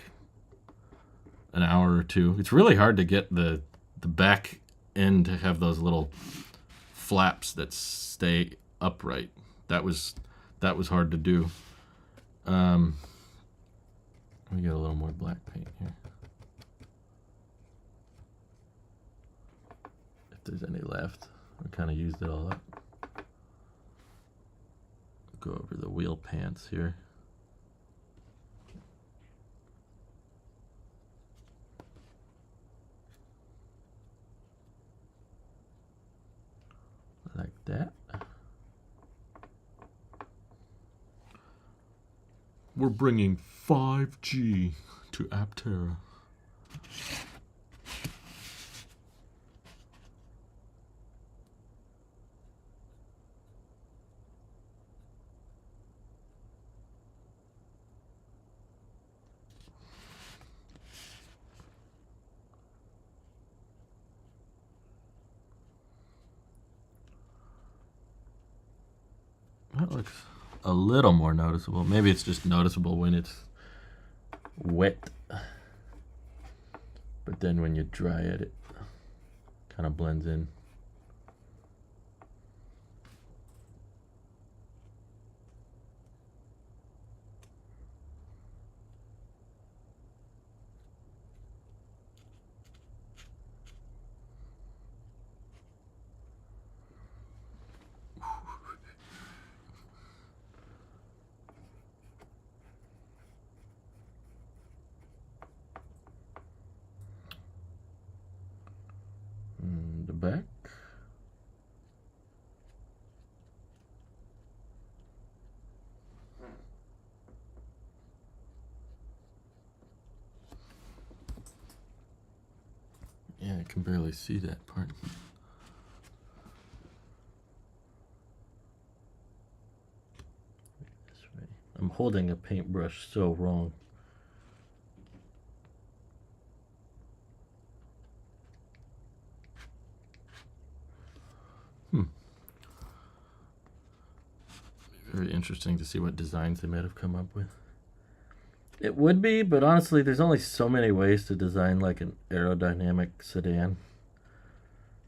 an hour or two. It's really hard to get the back end to have those little flaps that stay upright. That was hard to do. Let me get a little more black paint here. If there's any left. I kind of used it all up. Go over the wheel pants here. Like that. We're bringing 5G to Aptera. That looks a little more noticeable. Maybe it's just noticeable when it's wet. But then when you dry it kind of blends in. The back. Yeah, I can barely see that part. This way. I'm holding a paintbrush so wrong. Very interesting to see what designs they might have come up with. It would be, but honestly, there's only so many ways to design like an aerodynamic sedan.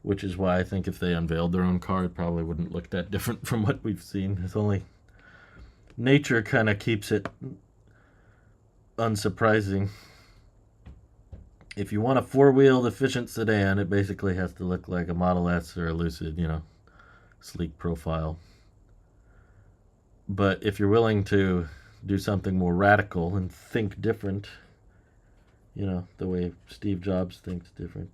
which is why I think if they unveiled their own car, it probably wouldn't look that different from what we've seen. It's only nature kind of keeps it unsurprising. If you want a four-wheeled efficient sedan, it basically has to look like a Model S or a Lucid, sleek profile. But if you're willing to do something more radical and think different, the way Steve Jobs thinks different,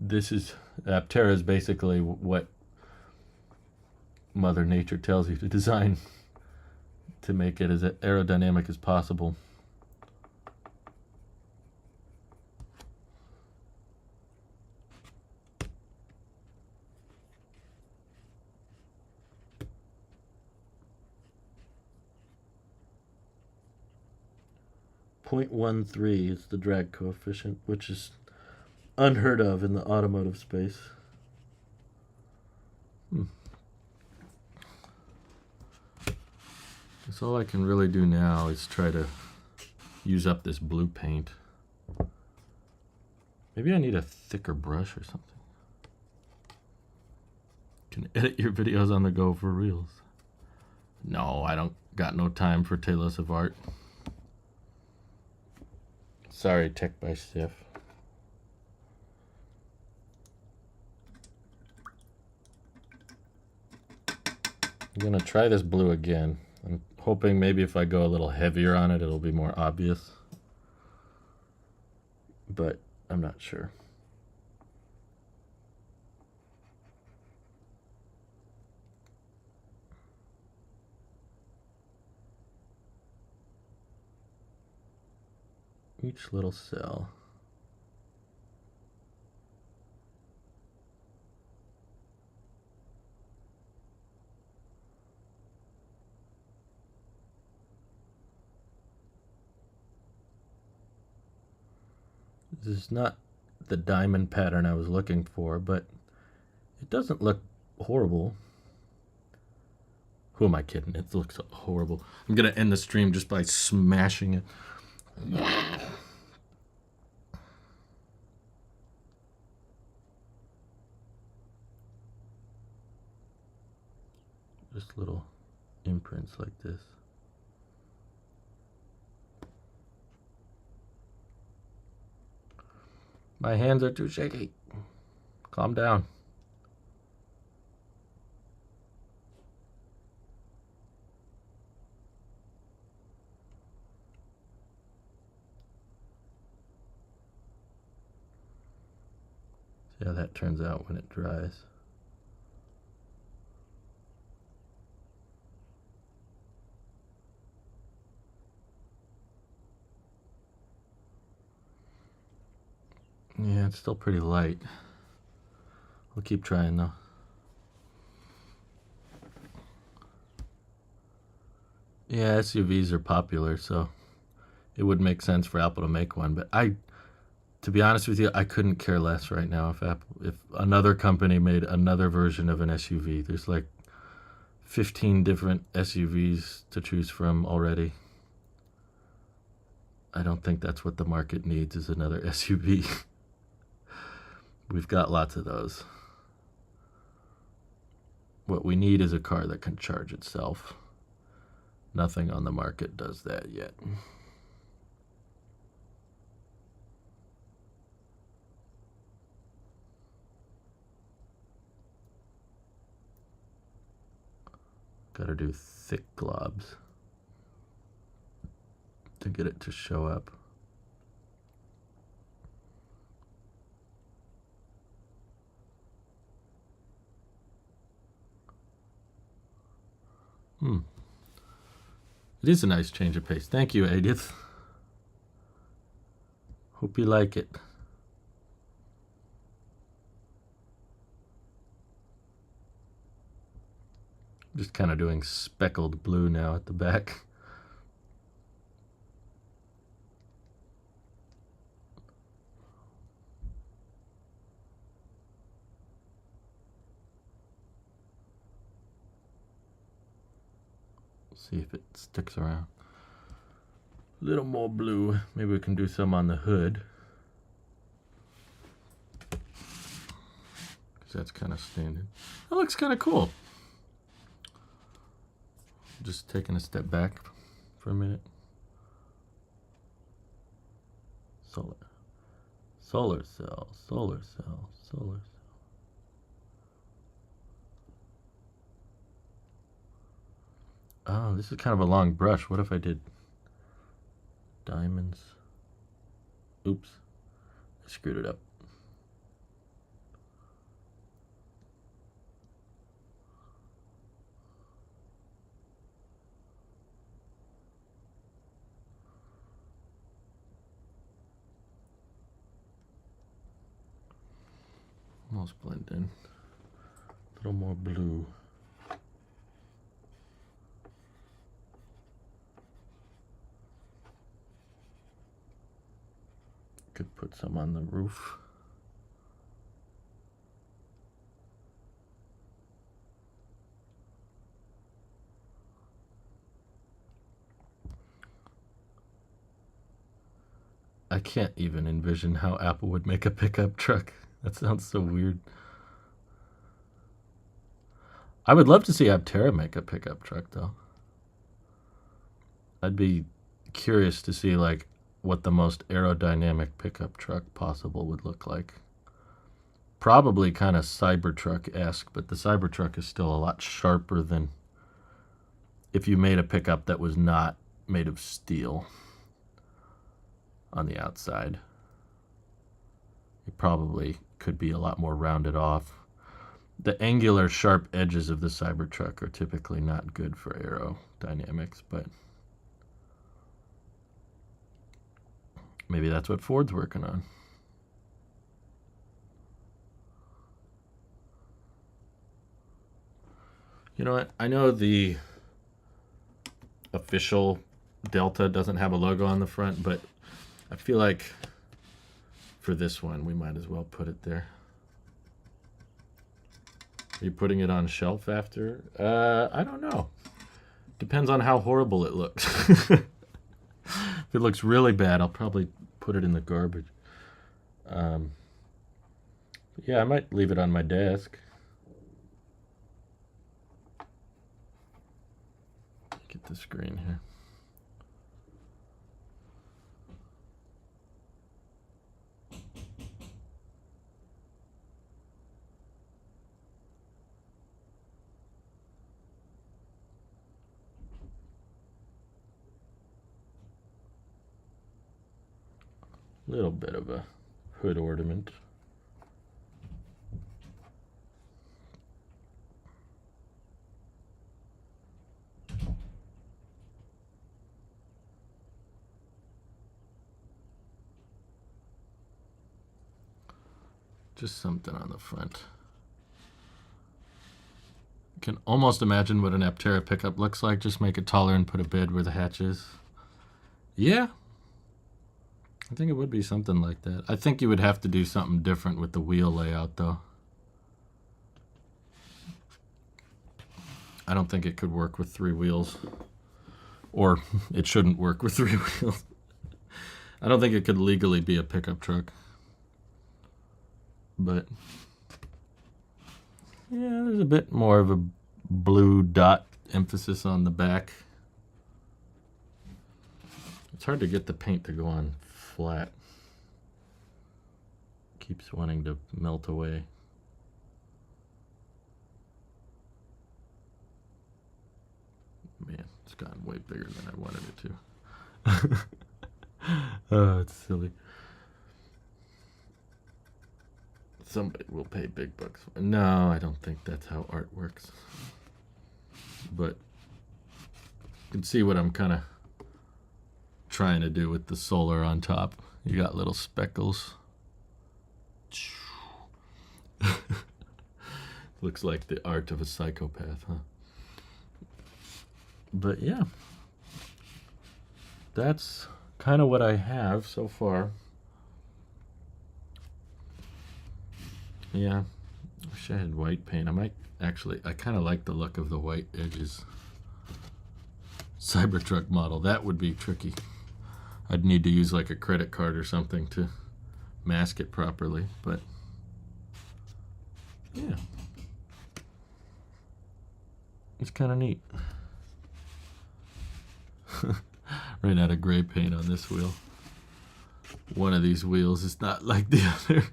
Aptera is basically what Mother Nature tells you to design to make it as aerodynamic as possible. .13 is the drag coefficient, which is unheard of in the automotive space. So all I can really do now is try to use up this blue paint. Maybe I need a thicker brush or something. Can edit your videos on the go for reels. No, I don't got no time for tales of art. Sorry, Tech by Stiff. I'm gonna try this blue again. I'm hoping maybe if I go a little heavier on it, it'll be more obvious. But I'm not sure. Each little cell. This is not the diamond pattern I was looking for, but it doesn't look horrible. Who am I kidding? It looks horrible. I'm going to end the stream just by smashing it. Just little imprints like this. My hands are too shaky. Calm down. See how that turns out when it dries. Yeah, it's still pretty light. We'll keep trying though. Yeah, SUVs are popular, so it would make sense for Apple to make one. But to be honest with you, I couldn't care less right now if another company made another version of an SUV. There's like 15 different SUVs to choose from already. I don't think that's what the market needs, is another SUV. We've got lots of those. What we need is a car that can charge itself. Nothing on the market does that yet. Gotta do thick globs to get it to show up. It is a nice change of pace. Thank you, Edith. Hope you like it. Just kind of doing speckled blue now at the back. See if it sticks around. A little more blue. Maybe we can do some on the hood. that's kind of standard. That looks kind of cool. Just taking a step back for a minute. Solar cell, solar cell, solar cell. Oh, this is kind of a long brush. What if I did diamonds? Oops, I screwed it up. Almost blend in. A little more blue. Could put some on the roof. I can't even envision how Apple would make a pickup truck. That sounds so weird. I would love to see Aptera make a pickup truck, though. I'd be curious to see like what the most aerodynamic pickup truck possible would look like. Probably kind of Cybertruck-esque, but the Cybertruck is still a lot sharper than if you made a pickup that was not made of steel on the outside. It probably could be a lot more rounded off. The angular, sharp edges of the Cybertruck are typically not good for aerodynamics, but maybe that's what Ford's working on. You know what? I know the official Delta doesn't have a logo on the front, but I feel like for this one, we might as well put it there. Are you putting it on shelf after? I don't know. Depends on how horrible it looks. If it looks really bad, I'll probably put it in the garbage. Yeah, I might leave it on my desk. Get the screen here. Little bit of a hood ornament. Just something on the front. You can almost imagine what an Aptera pickup looks like. Just make it taller and put a bed where the hatch is. Yeah. I think it would be something like that. I think you would have to do something different with the wheel layout, though. I don't think it could work with 3 wheels. Or it shouldn't work with 3 wheels. I don't think it could legally be a pickup truck. But yeah, there's a bit more of a blue dot emphasis on the back. It's hard to get the paint to go on flat. Keeps wanting to melt away. Man, it's gotten way bigger than I wanted it to. Oh, it's silly. Somebody will pay big bucks. No, I don't think that's how art works. But you can see what I'm kind of trying to do with the solar on top. You got little speckles. Looks like the art of a psychopath, huh? But yeah, that's kind of what I have so far. Yeah, I wish I had white paint. I might actually, I kind of like the look of the white edges. Cybertruck model, that would be tricky. I'd need to use like a credit card or something to mask it properly, but Yeah. It's kind of neat. Ran out of gray paint on this wheel. One of these wheels is not like the other.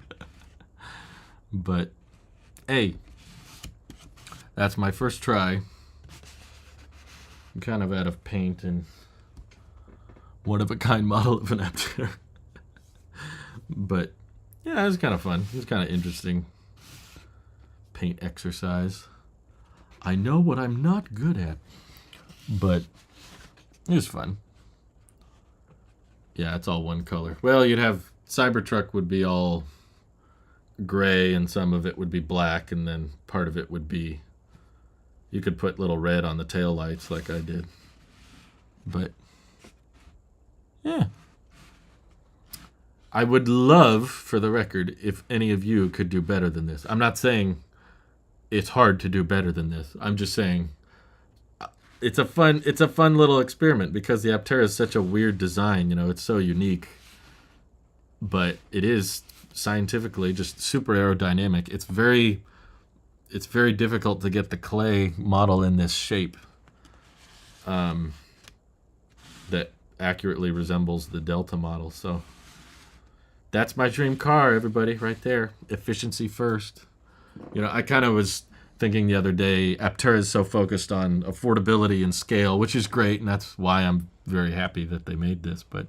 But, hey, that's my first try. I'm kind of out of paint and one-of-a-kind model of an Aptera. But, yeah, it was kind of fun. It was kind of interesting paint exercise. I know what I'm not good at, but it was fun. Yeah, it's all one color. Well, you'd have Cybertruck would be all gray and some of it would be black, and then part of it would be, you could put little red on the tail lights like I did. But yeah, I would love, for the record, if any of you could do better than this. I'm not saying it's hard to do better than this. I'm just saying it's a fun little experiment, because the Aptera is such a weird design. You know, it's so unique, but it is scientifically just super aerodynamic. It's very difficult to get the clay model in this shape that accurately resembles the Delta model. So that's my dream car, everybody, right there. Efficiency first. You know, I kind of was thinking the other day, Aptera is so focused on affordability and scale, which is great, and that's why I'm very happy that they made this. But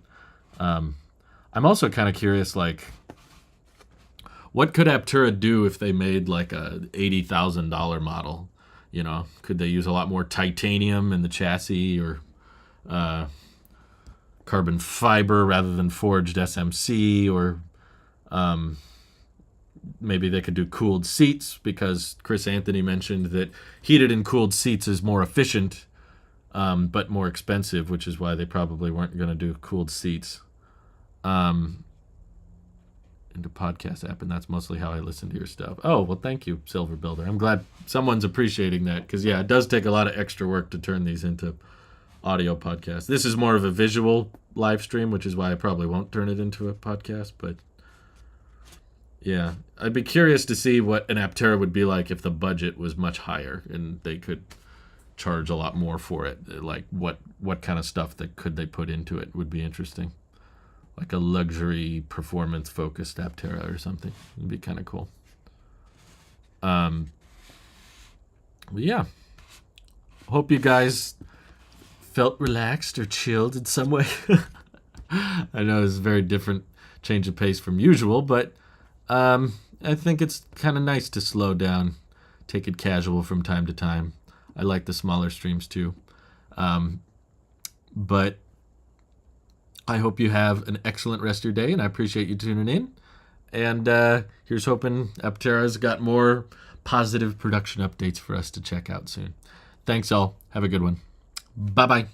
I'm also kind of curious, like, what could Aptera do if they made like a $80,000 model? You know, could they use a lot more titanium in the chassis, or carbon fiber rather than forged SMC, or maybe they could do cooled seats, because Chris Anthony mentioned that heated and cooled seats is more efficient, but more expensive, which is why they probably weren't going to do cooled seats. Into podcast app, and that's mostly how I listen to your stuff. Oh, well, thank you, Silver Builder. I'm glad someone's appreciating that, because yeah, it does take a lot of extra work to turn these into audio podcasts. This is more of a visual live stream, which is why I probably won't turn it into a podcast. But yeah, I'd be curious to see what an Aptera would be like if the budget was much higher and they could charge a lot more for it. Like what kind of stuff that could they put into it would be interesting. Like a luxury performance-focused Aptera or something. It'd be kind of cool. But yeah. Hope you guys felt relaxed or chilled in some way. I know it's a very different change of pace from usual, but I think it's kind of nice to slow down, take it casual from time to time. I like the smaller streams too. But I hope you have an excellent rest of your day, and I appreciate you tuning in. And here's hoping Aptera's got more positive production updates for us to check out soon. Thanks all. Have a good one. Bye-bye.